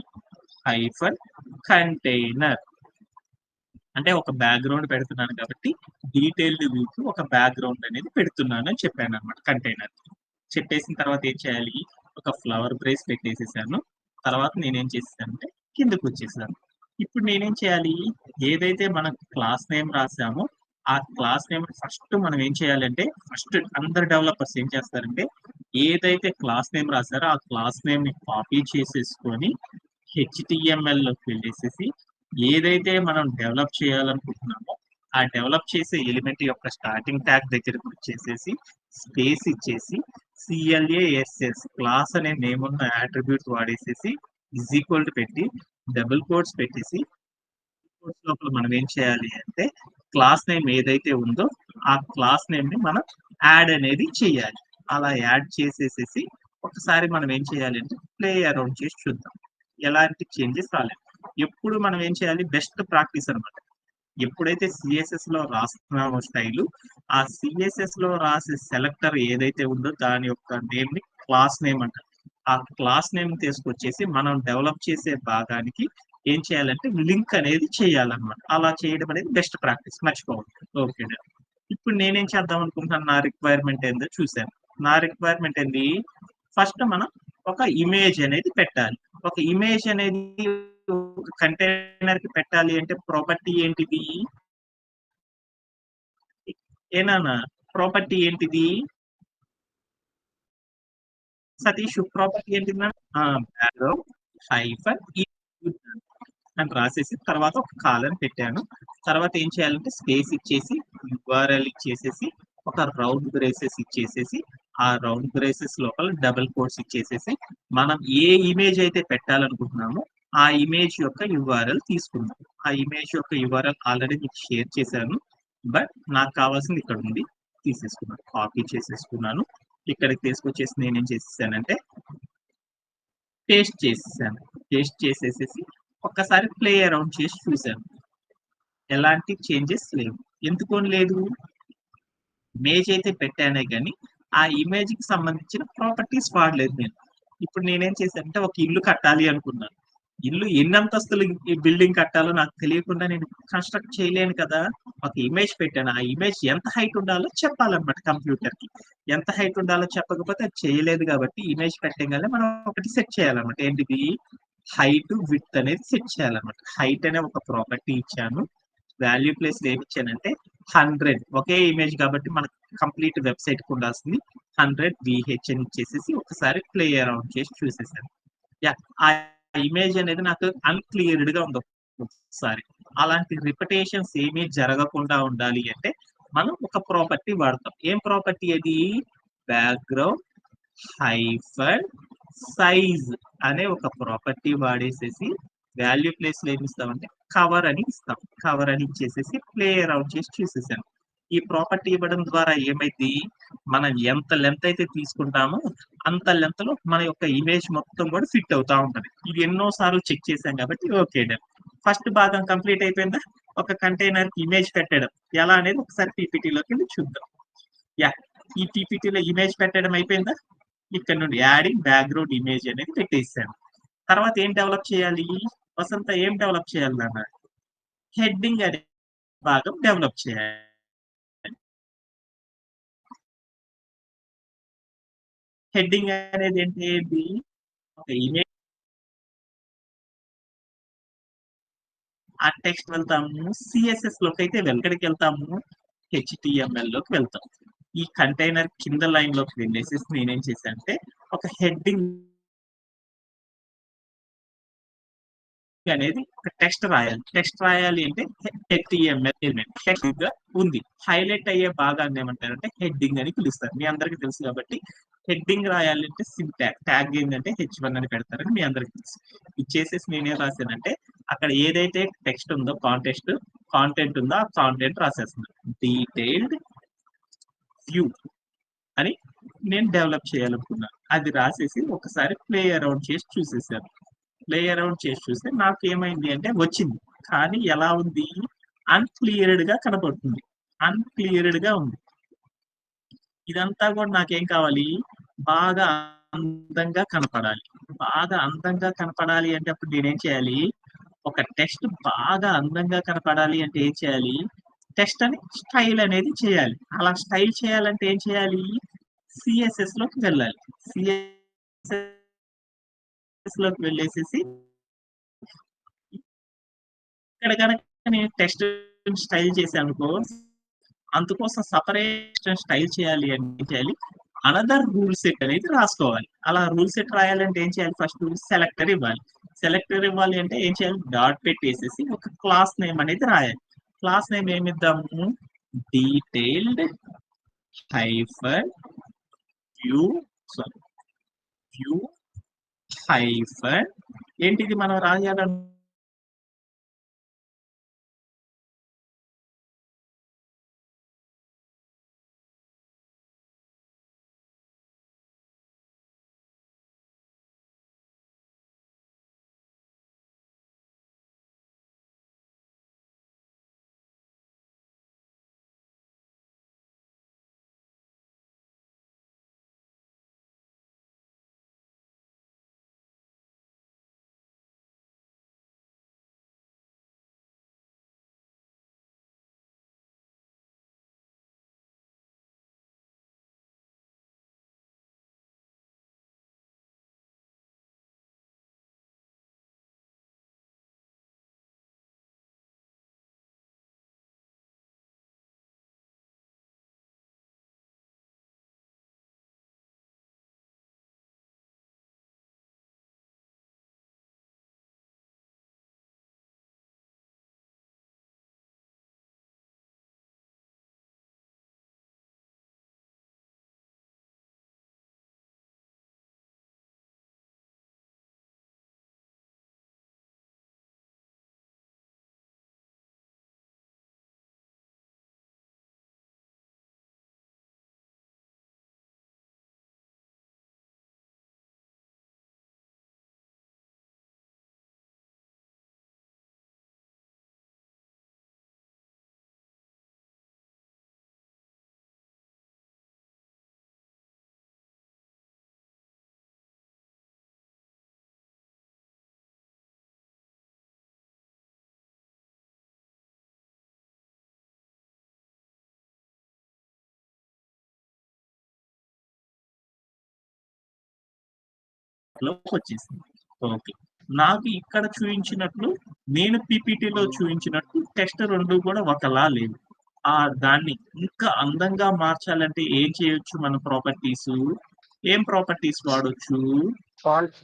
హైఫన్ కంటైనర్ అంటే ఒక బ్యాక్‌గ్రౌండ్ పెడుతున్నాను కాబట్టి డీటెయిల్డ్ వ్యూకి ఒక బ్యాక్‌గ్రౌండ్ అనేది పెడుతున్నాను అని చెప్పానన్నమాట కంటైనర్. చెప్పేసిన తర్వాత ఏం చేయాలి? ఒక ఫ్లవర్ బ్రేస్ పెట్టేసేసాను. తర్వాత నేనేం చేసేసానంటే కిందకొచ్చేసాను. ఇప్పుడు నేనేం చేయాలి? ఏదైతే మనం క్లాస్ నేమ్ రాసామో, ఆ క్లాస్ నేమ్‌ని ఫస్ట్ మనం ఏం చేయాలంటే, ఫస్ట్ అందరు డెవలపర్స్ ఏం చేస్తారంటే, ఏదైతే క్లాస్ నేమ్ రాసారో, ఆ క్లాస్ నేమ్‌ని కాపీ చేసేసుకొని హెచ్‌టీఎంఎల్‌లోకి వెళ్ళేసేసి, ఏదైతే మనం డెవలప్ చేయాలనుకుంటున్నామో, ఆ డెవలప్ చేసే ఎలిమెంట్ యొక్క స్టార్టింగ్ ట్యాగ్ దగ్గరకొచ్చేసేసి, స్పేస్ ఇచ్చేసి CLASS క్లాస్ అనే నేమ్ ఉన్న యాట్రిబ్యూట్ వాడేసేసి ఇజ్ ఈక్వల్ టు పెట్టి డబుల్ కోట్స్ పెట్టేసి కోట్స్ లోపల మనం ఏం చేయాలి అంటే క్లాస్ నేమ్ ఏదైతే ఉందో ఆ క్లాస్ నేమ్ ని మనం యాడ్ అనేది చేయాలి. అలా యాడ్ చేసేసేసి ఒకసారి మనం ఏం చేయాలి అంటే ప్లే అరౌండ్ చేసి చూద్దాం. ఎలాంటి చేంజెస్ రాలేదు. ఎప్పుడు మనం ఏం చేయాలి, బెస్ట్ ప్రాక్టీస్ అనమాట. ఎప్పుడైతే సిఎస్ఎస్ లో రాస్తున్నామో స్టైలు, ఆ సిఎస్ఎస్ లో రాసే సెలెక్టర్ ఏదైతే ఉందో దాని యొక్క నేమ్ ని క్లాస్ నేమ్ అంటారు. ఆ క్లాస్ నేమ్ తీసుకొచ్చేసి మనం డెవలప్ చేసే భాగానికి ఏం చేయాలంటే లింక్ అనేది చేయాలన్నమాట. అలా చేయడం అనేది బెస్ట్ ప్రాక్టీస్, మర్చిపోవద్దు. ఓకే, ఇప్పుడు నేనేం చేద్దాం అనుకుంటున్నాను, నా రిక్వైర్మెంట్ ఏందో చూశాను. నా రిక్వైర్మెంట్ ఏంది, ఫస్ట్ మనం ఒక ఇమేజ్ అనేది పెట్టాలి. ఒక ఇమేజ్ అనేది కంటైనర్ కి పెట్టాలి అంటే ప్రాపర్టీ ఏంటిది, ఏనా ప్రాపర్టీ ఏంటిది సతీష్, ప్రాపర్టీ ఏంటిది బ్యాక్గ్రౌండ్ హైఫన్ అని రాసేసి తర్వాత ఒక కాలన్ పెట్టాను. తర్వాత ఏం చేయాలంటే స్పేస్ ఇచ్చేసి యూఆర్ఎల్ ఇచ్చేసేసి ఒక రౌండ్ బ్రేసెస్ ఇచ్చేసేసి ఆ రౌండ్ బ్రేసెస్ లోపల డబుల్ కోట్స్ ఇచ్చేసేసి మనం ఏ ఇమేజ్ అయితే పెట్టాలనుకుంటున్నామో ఆ ఇమేజ్ యొక్క యూఆర్ఎల్ తీసుకుందాం. ఆ ఇమేజ్ యొక్క యూఆర్ఎల్ ఆల్రెడీ మీకు షేర్ చేశాను, బట్ నాకు కావాల్సింది ఇక్కడ ఉంది, తీసేసుకున్నాను, కాపీ చేసేసుకున్నాను. ఇక్కడికి తీసుకొచ్చేసి నేనేం చేసేసానంటే పేస్ట్ చేసేసాను. పేస్ట్ చేసేసేసి ఒక్కసారి ప్లే అరౌండ్ చేసి చూశాను, ఎలాంటి చేంజెస్ లేవు. ఎందుకని లేదు, ఇమేజ్ అయితే పెట్టానే కానీ ఆ ఇమేజ్ కి సంబంధించిన ప్రాపర్టీస్ వాడలేదు నేను. ఇప్పుడు నేనేం చేశానంటే ఒక ఇల్లు కట్టాలి అనుకున్నాను. ఇల్లు ఎన్ని అంతస్తులు బిల్డింగ్ కట్టాలో నాకు తెలియకుండా నేను కన్స్ట్రక్ట్ చేయలేను కదా. ఒక ఇమేజ్ పెట్టాను, ఆ ఇమేజ్ ఎంత హైట్ ఉండాలో చెప్పాలన్నమాట కంప్యూటర్ కి. ఎంత హైట్ ఉండాలో చెప్పకపోతే అది చేయలేదు కాబట్టి ఇమేజ్ పెట్టగానే మనం ఒకటి సెట్ చేయాలన్నమాట. ఏంటిది, హైట్ విడ్త్ అనేది సెట్ చేయాలన్నమాట. హైట్ అనే ఒక ప్రాపర్టీ ఇచ్చాను, వాల్యూ ప్లేస్ ఏమి ఇచ్చానంటే 100. ఒకే ఇమేజ్ కాబట్టి మనకు కంప్లీట్ వెబ్సైట్ కు ఉండాల్సింది 100 VH అని ఇచ్చేసేసి ఒకసారి ప్లే అరౌండ్ చేసి చూసేసాను. యా, ఆ ఇమేజ్ అనేది నాకు అన్క్లియర్డ్ గా ఉంది ఒకసారి. అలాంటి రిపిటేషన్స్ ఏమీ జరగకుండా ఉండాలి అంటే మనం ఒక ప్రాపర్టీ వాడతాం. ఏం ప్రాపర్టీ అది, బ్యాక్గ్రౌండ్ హైఫన్ సైజ్ అనే ఒక ప్రాపర్టీ వాడేసేసి వాల్యూ ప్లేస్ లో ఏమి ఇస్తామంటే కవర్ అని ఇస్తాం. కవర్ అని ఇచ్చేసేసి ప్లే అరౌండ్ చేసి చూసేసాను. ఈ ప్రాపర్టీ ఇవ్వడం ద్వారా ఏమైంది, మనం ఎంత లెంత్ అయితే తీసుకుంటామో అంత లెంత్ లో మన యొక్క ఇమేజ్ మొత్తం కూడా ఫిట్ అవుతా ఉంటది. ఇది ఎన్నో సార్లు చెక్ చేశాం కాబట్టి ఓకే డన్. ఫస్ట్ భాగం కంప్లీట్ అయిపోయిందా, ఒక కంటైనర్ కి ఇమేజ్ పెట్టడం ఎలా అనేది ఒకసారి పీపీటీలోకి వెళ్ళి చూద్దాం. యా, ఈ పీపీటీలో ఇమేజ్ పెట్టడం అయిపోయిందా, ఇక్కడ నుండి యాడింగ్ బ్యాక్గ్రౌండ్ ఇమేజ్ అనేది పెట్టేసాను. తర్వాత ఏం డెవలప్ చేయాలి, వసంత ఏం డెవలప్ చేయాలి నాన్న, హెడ్డింగ్ అనే భాగం డెవలప్ చేయాలి. హెడ్డింగ్ అనేది ఏంటి, ఒక ఇమేజ్ ఆ టెక్స్ట్ వెళ్తాము, సిఎస్ఎస్ లోకి అయితే ఎక్కడికి వెళ్తాము, HTML లోకి వెళ్తాం. ఈ కంటైనర్ కింద లైన్ లోకి వెళ్ళేసి నేనేం చేశాను అంటే ఒక హెడ్డింగ్ అనేది ఒక టెక్స్ట్ రాయాలి. టెక్స్ట్ రాయాలి అంటే HTML ఎలిమెంట్ టెక్స్ట్ గా ఉంది. హైలైట్ అయ్యే భాగాన్ని ఏమంటారంటే హెడ్డింగ్ అని పిలుస్తారు. మీ అందరికి తెలుసు కాబట్టి హెడ్డింగ్ రాయాలి అంటే సింటాగ్ ట్యాగ్ ఏంటంటే H1 అని పెడతారని మీ అందరికి తెలుసు. ఇది చేసేసి నేనేం రాశానంటే అక్కడ ఏదైతే టెక్స్ట్ ఉందో కాంటెంట్ ఉందో ఆ కాంటెంట్ రాసేస్తున్నాను. డీటెయిల్డ్ వ్యూ అని నేను డెవలప్ చేయాలనుకున్నాను. అది రాసేసి ఒకసారి ప్లే అరౌండ్ చేసి చూసేసాను. ప్లే అరౌండ్ చేసి చూస్తే నాకు ఏమైంది అంటే వచ్చింది, కానీ ఎలా ఉంది, అన్క్లియర్డ్ గా కనపడుతుంది. అన్క్లియర్డ్ గా ఉంది. ఇదంతా కూడా నాకేం కావాలి, బాగా అందంగా కనపడాలి. బాగా అందంగా కనపడాలి అంటే అప్పుడు నేనేం చేయాలి, ఒక టెక్స్ట్ బాగా అందంగా కనపడాలి అంటే ఏం చేయాలి, టెక్స్ట్ అని స్టైల్ అనేది చేయాలి. అలా స్టైల్ చేయాలంటే ఏం చేయాలి, సిఎస్ఎస్ లోకి వెళ్ళాలి. సిఎస్ఎస్ లోకి వెళ్ళేసేసి ఇక్కడ కనుక నేను టెక్స్ట్ స్టైల్ చేశాను అనుకో, అందుకోసం సపరేట్ స్టైల్ చేయాలి అంటే ఏం చేయాలి, అనదర్ రూల్ సెట్ అనేది రాసుకోవాలి. అలా రూల్ సెట్ రాయాలంటే ఏం చేయాలి, ఫస్ట్ సెలెక్టర్ ఇవ్వాలి. సెలెక్టర్ ఇవ్వాలి అంటే ఏం చేయాలి, డాట్ పెట్టేసేసి ఒక క్లాస్ నేమ్ అనేది రాయాలి. క్లాస్ నేమ్ ఏమిద్దాము, detailed hyphen view sorry view hyphen ఏంటిది మనం రాయాలను లోకి వచ్చేసింది. ఓకే. నాకు ఇక్కడ చూయించినట్లు నేను పీపీటీలో చూయించినట్టు టెక్స్ట్ 2 కూడా ఒకలా లేవు. దాన్ని ఇంకా అందంగా మార్చాలంటే ఏం చేయొచ్చు మన ప్రాపర్టీసు? ఏం ప్రాపర్టీస్ వాడొచ్చు? ఫాంట్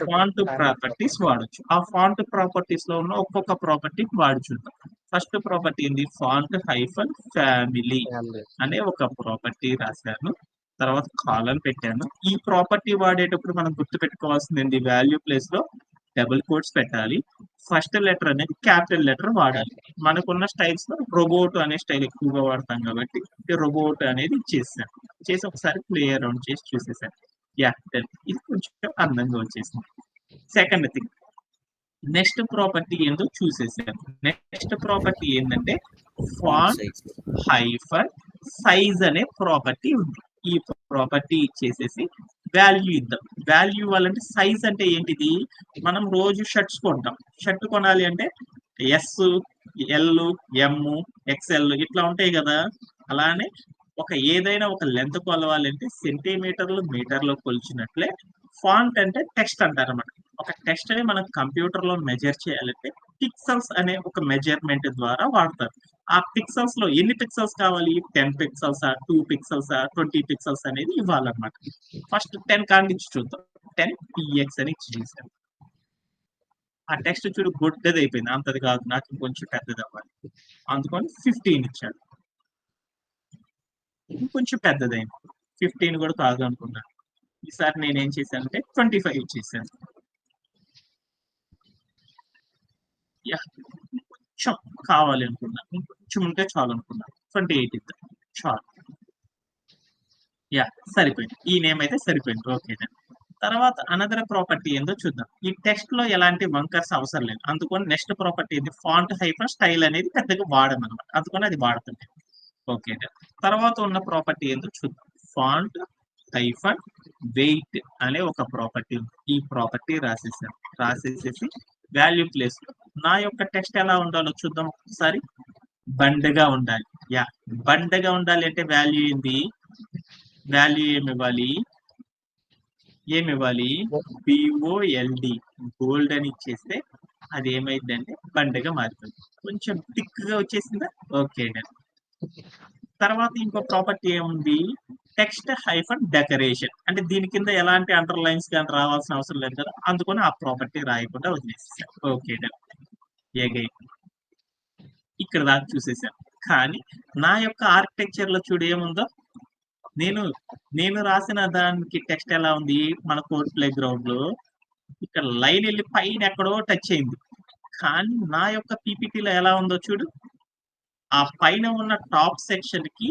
ఫాంట్ ప్రాపర్టీస్ వాడొచ్చు. ఆ ఫాంట్ ప్రాపర్టీస్‌లో ఉన్న ఒక్కొక్క ప్రాపర్టీ వాడి చూద్దాం. ఫస్ట్ ప్రాపర్టీ ఏంది? ఫాంట్ హైఫన్ ఫ్యామిలీ అనే ఒక ప్రాపర్టీ రాశాను. తర్వాత కాలన్ పెట్టాను. ఈ ప్రాపర్టీ వాడేటప్పుడు మనం గుర్తుపెట్టుకోవాల్సింది వాల్యూ ప్లేస్‌లో డబుల్ కోట్స్ పెట్టాలి. ఫస్ట్ లెటర్ అనేది క్యాపిటల్ లెటర్ వాడాలి. మనకున్న స్టైల్స్‌లో రోబోట్ అనే స్టైల్ ఎక్కువగా వాడతాం కాబట్టి రోబోట్ అనేది ఇచ్చేసాను. చేసి ఒకసారి ప్లే అరౌండ్ చేసి చూసేసాను. యాహ్! డన్. ఇది కొంచెం అందంగా వచ్చేసింది. సెకండ్ థింగ్ నెక్స్ట్ ప్రాపర్టీ ఏందో చూసేసాను. నెక్స్ట్ ప్రాపర్టీ ఏంటంటే ఫాంట్ హైఫన్ సైజ్ అనే ప్రాపర్టీ ఉంది. ఈ ప్రాపర్టీ ఇచ్చేసేసి వాల్యూ ఇద్దాం. వాల్యూ వాళ్ళంటే సైజ్ అంటే ఏంటిది? మనం రోజు షర్ట్స్ కొంటాం. షర్ట్ కొనాలి అంటే ఎస్, ఎల్, ఎం, ఎక్స్ఎల్ ఇట్లా ఉంటాయి కదా. అలానే ఏదైనా ఒక లెంత్ కొలవాలంటే సెంటీమీటర్లు మీటర్లో కొలిచినట్లే ఫాంట్ అంటే టెక్స్ట్ అంటారన్నమాట. ఒక టెక్స్ట్ ని మనం కంప్యూటర్ లో మెజర్ చేయాలంటే పిక్సెల్స్ అనే ఒక మెజర్మెంట్ ద్వారా వాడతారు. ఆ పిక్సెల్స్ లో ఎన్ని పిక్సెల్స్ కావాలి? 10 పిక్సెల్స్, 2 పిక్సెల్స్, 20 పిక్సెల్స్ అనేది ఇవ్వాలన్నమాట. ఫస్ట్ 10 కానించి చూద్దాం. 10 px అని చూసాం. ఆ టెక్స్ట్ చూడు గొడ్డది అయిపోయింది. అంతది కాదు, నాకు ఇంకొంచెం పెద్దది అవ్వాలి. అందుకని 15 ఇచ్చాడు. ఇంకొంచెం పెద్దదైంది. 15 కూడా కాదు అనుకున్నాను. ఈసారి నేనేం చేశానంటే 25 ఇచ్చేసాను. కొంచెం కావాలి అనుకున్నా, ఇంకొంచెం ఉంటే చాలు అనుకున్నా. 28 ఇద్దాం చాలు. సరిపోయింది. ఈ నేమ్ అయితే సరిపోయింది. ఓకే. తర్వాత అనదర్ ప్రాపర్టీ ఏందో చూద్దాం. ఈ టెక్స్ట్ లో ఎలాంటి వంకర్స్ అవసరం లేదు. అందుకని నెక్స్ట్ ప్రాపర్టీ ఏంది? ఫాంట్ హైఫన్ స్టైల్ అనేది పెద్దగా వాడమన్నమాట. అందుకని అది వాడుతుంది. ఓకే. తర్వాత ఉన్న ప్రాపర్టీ ఏందో చూద్దాం. ఫాంట్ హైఫన్ వెయిట్ అనే ఒక ప్రాపర్టీ ఉంది. ఈ ప్రాపర్టీ రాసేసాను. రాసేసేసి వాల్యూ ప్లేస్ లో నా యొక్క టెక్స్ట్ ఎలా ఉండాలో చూద్దాం ఒకసారి. బండగా ఉండాలి. బండగా ఉండాలి అంటే వాల్యూ ఏంది? వాల్యూ ఏమివ్వాలి? బిఓఎల్డి గోల్డ్ అని ఇచ్చేస్తే అది ఏమైందంటే బండగా మారిపోయింది. కొంచెం థిక్ గా వచ్చేసిందా? ఓకే. తర్వాత ఇంకో ప్రాపర్టీ ఏముంది? టెక్స్ట్ హైఫన్ డెకరేషన్ అంటే దీని కింద ఎలాంటి అండర్లైన్స్ కానీ రావాల్సిన అవసరం లేదు కదా. అందుకని ఆ ప్రాపర్టీ రాయకుండా వదిలేసేసాను. ఓకే. ఇక్కడ దాకా చూసేసాను. కానీ నా యొక్క ఆర్కిటెక్చర్ లో చూడు ఏముందో నేను నేను రాసిన దానికి టెక్స్ట్ ఎలా ఉంది మన కోడ్ ప్లే గ్రౌండ్ లో ఇక్కడ లైన్ వెళ్ళి పైన ఎక్కడో టచ్ అయింది. కానీ నా యొక్క పీపీటీలో ఎలా ఉందో చూడు, ఆ పైన ఉన్న టాప్ సెక్షన్ కి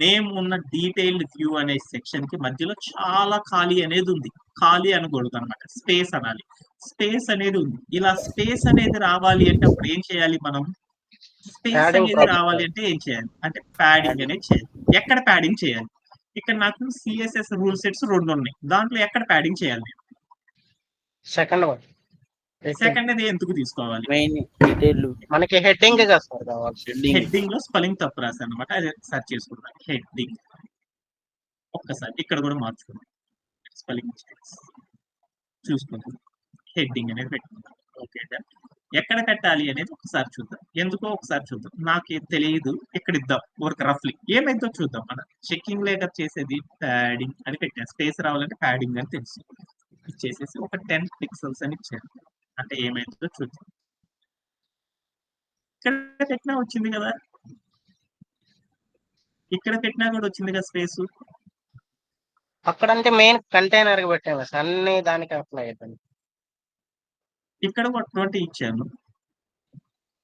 నేమ్ ఉన్న డీటెయిల్డ్ వ్యూ అనే సెక్షన్ కి మధ్యలో చాలా ఖాళీ అనేది ఉంది. ఖాళీ అనకూడదు అనమాట, స్పేస్ అనాలి. స్పేస్ అనేది ఉంది. ఇలా స్పేస్ అనేది రావాలి అంటే అప్పుడు ఏం చేయాలి మనం? స్పేస్ ప్యాడింగ్ అనేది రావాలి అంటే ఏం చేయాలి అంటే ప్యాడింగ్ అనేది చేయాలి. ఎక్కడ ప్యాడింగ్ చేయాలి? ఇక్కడ నాకు సిఎస్ఎస్ రూల్ సెట్స్ 2 ఉన్నాయి. దాంట్లో ఎక్కడ ప్యాడింగ్ చేయాలి? సెకండ్ వన్ సెకండ్ అది ఎందుకు తీసుకోవాలి? మెయిన్ డీటెయిల్ మనకి హెడ్డింగ్ సార్ కావాలి. హెడ్డింగ్ లో స్పెల్లింగ్ తప్పు రాశాను అనమాట. అది సెర్చ్ చేసుకుంటాం. హెడ్డింగ్ ఒక్కసారి ఇక్కడ కూడా మార్చుకుందాం. స్పెల్లింగ్ మిస్టేక్స్ చూసుకుందాం. హెడ్డింగ్ అనేది పెట్టుకుందాం. ఓకే, ఎక్కడ పెట్టాలి అనేది ఒకసారి చూద్దాం. ఎందుకో ఒకసారి చూద్దాం. నాకు తెలియదు, ఇక్కడ ఇద్దాం వర్క్ రఫ్లీ ఏమైందో చూద్దాం. మనం చెక్కింగ్ లేటర్ చేసేది ప్యాడింగ్ అని పెట్టాను. స్పేస్ రావాలంటే ప్యాడింగ్ అని తెలుసు. ఇచ్చేసేసి ఒక 10 పిక్సెల్స్ అని ఇచ్చాను. అంటే ఏమైందో చూద్దాం. ఇక్కడ పెట్టినా వచ్చింది కదా, ఇక్కడ పెట్టినా కూడా వచ్చింది కదా స్పేస్. అక్కడ అంటే మెయిన్ కంటైనర్ కి పెట్టాము సార్, అన్ని దానికి అప్లై అయిపోయింది. ఇక్కడ ఒక 20 ఇచ్చాను.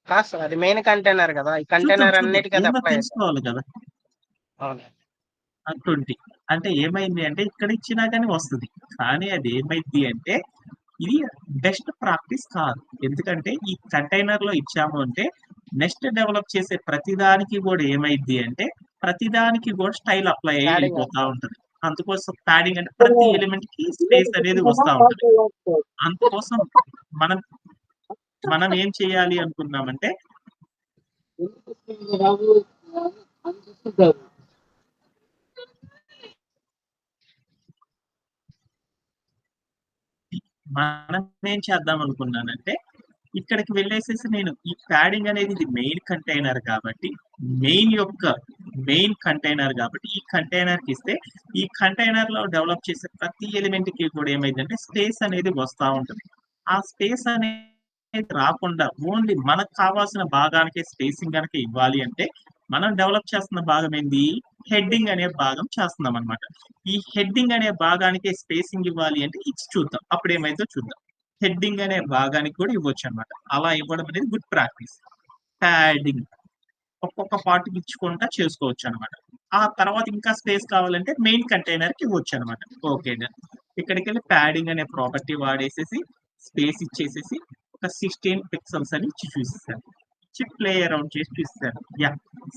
కాదు సార్, అది మెయిన్ కంటైనర్ కదా, ఈ కంటైనర్ అన్నిటికీ అది అప్లై తెలుసుకోవాలి కదా. అవును 20 అంటే ఏమైంది అంటే ఇక్కడ ఇచ్చినా కానీ వస్తుంది. కానీ అది ఏమైంది అంటే ఇది బెస్ట్ ప్రాక్టీస్ కాదు. ఎందుకంటే ఈ కంటైనర్ లో ఇచ్చాము అంటే నెక్స్ట్ డెవలప్ చేసే ప్రతిదానికి కూడా ఏమైంది అంటే ప్రతిదానికి కూడా స్టైల్ అప్లై అయ్యి వెళ్ళిపోతా ఉంటది. అందుకోసం ప్యాడింగ్ అంటే ప్రతి ఎలిమెంట్ కి స్పేస్ అనేది వస్తూ ఉంటది. అందుకోసం మనం ఏం చేయాలి అనుకున్నామంటే మనం ఏం చేద్దాం అనుకున్నానంటే ఇక్కడికి వెళ్ళేసేసి నేను ఈ ప్యాడింగ్ అనేది ఇది మెయిన్ కంటైనర్ కాబట్టి మెయిన్ కంటైనర్ కాబట్టి ఈ కంటైనర్ కి ఇస్తే ఈ కంటైనర్ లో డెవలప్ చేసే ప్రతి ఎలిమెంట్ కి కూడా ఏమైందంటే స్పేస్ అనేది వస్తూ ఉంటుంది. ఆ స్పేస్ అనేది రాకుండా ఓన్లీ మనకు కావాల్సిన భాగానికి స్పేసింగ్ కనుక ఇవ్వాలి అంటే మనం డెవలప్ చేస్తున్న భాగం ఏంది? హెడ్డింగ్ అనే భాగం చేస్తున్నాం అనమాట. ఈ హెడ్డింగ్ అనే భాగానికి స్పేసింగ్ ఇవ్వాలి అంటే ఇచ్చి చూద్దాం, అప్పుడు ఏమైందో చూద్దాం. హెడ్డింగ్ అనే భాగానికి కూడా ఇవ్వచ్చు అనమాట. అలా ఇవ్వడం అనేది గుడ్ ప్రాక్టీస్. ప్యాడింగ్ ఒక్కొక్క పార్ట్ ఇచ్చుకుంటా చేసుకోవచ్చు అనమాట. ఆ తర్వాత ఇంకా స్పేస్ కావాలంటే మెయిన్ కంటైనర్ కి ఇవ్వచ్చు అనమాట. ఓకే, ఇక్కడికి వెళ్ళి ప్యాడింగ్ అనే ప్రాపర్టీ వాడేసేసి స్పేస్ ఇచ్చేసేసి ఒక 16 పిక్సెల్స్ అని ఇచ్చి చూసేసాను. ఇచ్చి ప్లే అరౌండ్ చేసి చూసేసాను. యా,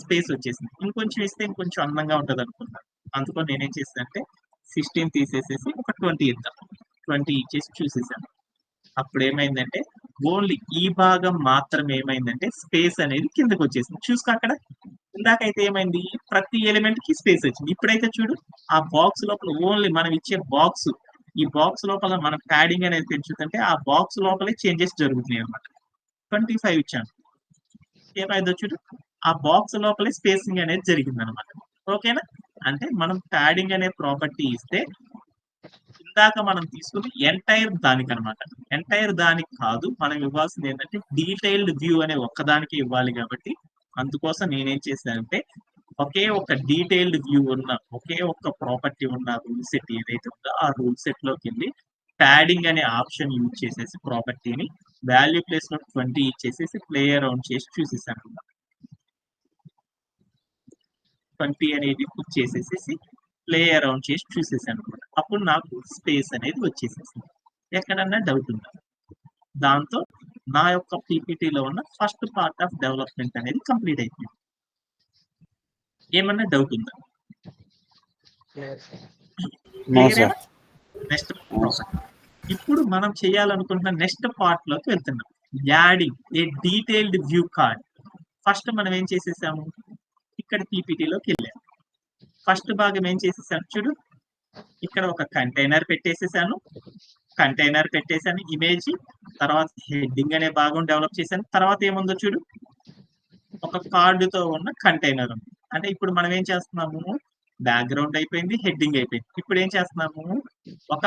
స్పేస్ వచ్చేసింది. ఇంకొంచెం ఇస్తే ఇంకొంచెం అందంగా ఉంటుంది అనుకున్నాను. అందుకని నేనేం చేశానంటే 16 తీసేసేసి ఒక 20 ఇద్దాం. 20 ఇచ్చేసి చూసేసాను. అప్పుడు ఏమైందంటే ఓన్లీ ఈ భాగం మాత్రం ఏమైందంటే స్పేస్ అనేది కిందకి వచ్చేసింది. చూసుకో అక్కడ ఇందాకైతే ఏమైంది ప్రతి ఎలిమెంట్ కి స్పేస్ వచ్చింది. ఇప్పుడైతే చూడు ఆ బాక్స్ లోపల ఓన్లీ మనం ఇచ్చే బాక్స్, ఈ బాక్స్ లోపల మనం ప్యాడింగ్ అనేది పెంచుతుంటే ఆ బాక్స్ లోపలే చేంజెస్ జరుగుతున్నాయి అనమాట. 25 ఇచ్చాను, ఏమైందో చూడు ఆ బాక్స్ లోపలే స్పేసింగ్ అనేది జరిగింది అనమాట. ఓకేనా? అంటే మనం ప్యాడింగ్ అనే ప్రాపర్టీ ఇస్తే ఇందాక మనం తీసుకుని ఎంటైర్ దానికి అనమాట. ఎంటైర్ దానికి కాదు, మనం ఇవ్వాల్సింది ఏంటంటే డీటెయిల్డ్ వ్యూ అనే ఒక్కదానికి ఇవ్వాలి. కాబట్టి అందుకోసం నేనేం చేశానంటే ఒకే ఒక డీటెయిల్డ్ వ్యూ ఉన్న ఒకే ఒక్క ప్రాపర్టీ ఉన్న రూల్ సెట్ ఏదైతే ఉందో ఆ రూల్ సెట్ లోకి వెళ్ళి ప్యాడింగ్ అనే ఆప్షన్ యూజ్ చేసేసి ప్రాపర్టీని వాల్యూ ప్లేస్ లో 20 ఇచ్చేసేసి ప్లే అరౌండ్ చేసి చూసేసాను. 20 అనేది బుక్ చేసేసేసి ప్లే అరౌండ్ చేసి చూసేసాను అనమాట. అప్పుడు నాకు స్పేస్ అనేది వచ్చేసేసింది. ఎక్కడన్నా డౌట్ ఉందా? దాంతో నా యొక్క పీపీటీలో ఉన్న ఫస్ట్ పార్ట్ ఆఫ్ డెవలప్మెంట్ అనేది కంప్లీట్ అయిపోయింది. ఏమన్నా డౌట్ ఉందా? నెక్స్ట్ ఇప్పుడు మనం చేయాలనుకుంటున్న నెక్స్ట్ పార్ట్ లోకి వెళ్తున్నాం. యాడింగ్ ఏ డీటెయిల్డ్ వ్యూ కార్డ్. ఫస్ట్ మనం ఏం చేసేసాము, ఇక్కడ పీపీటీలోకి వెళ్ళాము. ఫస్ట్ భాగం ఏం చేసేసాను చూడు, ఇక్కడ ఒక కంటైనర్ పెట్టేసేసాను. ఇమేజ్, తర్వాత హెడ్డింగ్ అనే భాగం డెవలప్ చేశాను. తర్వాత ఏముందో చూడు, ఒక కార్డుతో ఉన్న కంటైనర్ ఉంది. అంటే ఇప్పుడు మనం ఏం చేస్తున్నాము, బ్యాక్గ్రౌండ్ అయిపోయింది, హెడ్డింగ్ అయిపోయింది. ఇప్పుడు ఏం చేస్తున్నాము, ఒక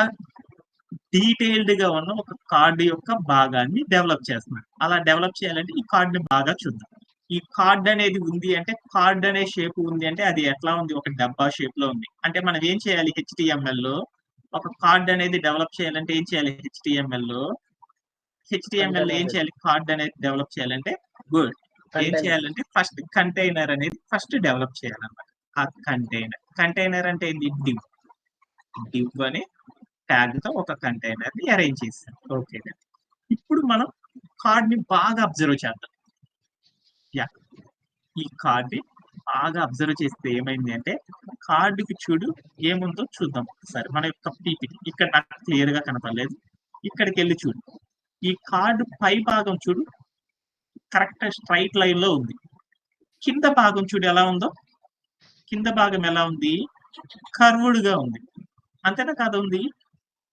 డీటెయిల్డ్ గా ఉన్న ఒక కార్డు యొక్క భాగాన్ని డెవలప్ చేస్తున్నాం. అలా డెవలప్ చేయాలంటే ఈ కార్డుని బాగా చూద్దాం. ఈ కార్డ్ అనేది ఉంది అంటే కార్డ్ అనే షేప్ ఉంది అంటే అది ఎట్లా ఉంది, ఒక డబ్బా షేప్ లో ఉంది. అంటే మనం ఏం చేయాలి, HTML లో ఒక కార్డ్ అనేది డెవలప్ చేయాలంటే ఏం చేయాలి, HTML లో ఏం చేయాలి, కార్డ్ అనేది డెవలప్ చేయాలంటే గుడ్ ఏం చేయాలంటే ఫస్ట్ కంటైనర్ అనేది ఫస్ట్ డెవలప్ చేయాలన్నమాట. ఆ కంటైనర్ అంటే ఏంటి, డివ్ అనే ట్యాగ్ తో ఒక కంటైనర్ ని అరేంజ్ చేస్తాం. ఓకే, ఇప్పుడు మనం కార్డ్ ని బాగా అబ్జర్వ్ చేద్దాం. ఈ కార్డ్ ని బాగా అబ్జర్వ్ చేస్తే ఏమైంది అంటే కార్డుకి చూడు ఏముందో చూద్దాం ఒకసారి. మన యొక్క పీపీటీ ఇక్కడ నాకు క్లియర్ గా కనపడలేదు, ఇక్కడికి వెళ్ళి చూడు. ఈ కార్డు పై భాగం చూడు కరెక్ట్ స్ట్రైట్ లైన్ లో ఉంది. కింద భాగం చూడు ఎలా ఉందో, కింద భాగం ఎలా ఉంది, కర్వ్డ్ గా ఉంది. అంతేనా కాదు, ఉంది.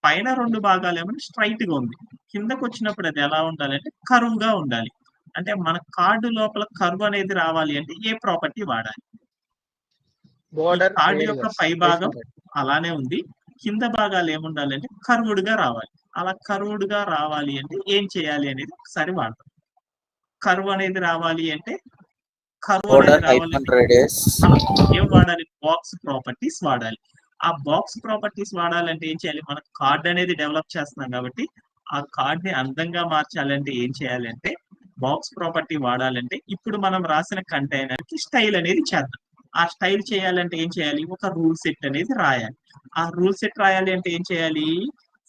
పైన రెండు భాగాలు ఏమో స్ట్రైట్ గా ఉంది, కిందకు వచ్చినప్పుడు అది ఎలా ఉండాలంటే కర్వ్ గా ఉండాలి. అంటే మన కార్డు లోపల కర్వ్ అనేది రావాలి అంటే ఏ ప్రాపర్టీ వాడాలి, కార్డు యొక్క పై భాగం అలానే ఉంది, కింద భాగాలు ఏముండాలంటే కర్వ్డ్ గా రావాలి. అలా కర్వ్డ్ గా రావాలి అంటే ఏం చేయాలి అనేది ఒకసారి వాడతాం. కర్వ్ అనేది రావాలి అంటే ఏం వాడాలి, బాక్స్ ప్రాపర్టీస్ వాడాలి. ఆ బాక్స్ ప్రాపర్టీస్ వాడాలంటే ఏం చేయాలి, మనం కార్డ్ అనేది డెవలప్ చేస్తున్నాం కాబట్టి ఆ కార్డ్ ని అందంగా మార్చాలంటే ఏం చేయాలంటే బాక్స్ ప్రాపర్టీ వాడాలంటే ఇప్పుడు మనం రాసిన కంటైనర్ కి స్టైల్ అనేది చేద్దాం. ఆ స్టైల్ చేయాలంటే ఏం చేయాలి, ఒక రూల్ సెట్ అనేది రాయాలి. ఆ రూల్ సెట్ రాయాలి అంటే ఏం చేయాలి,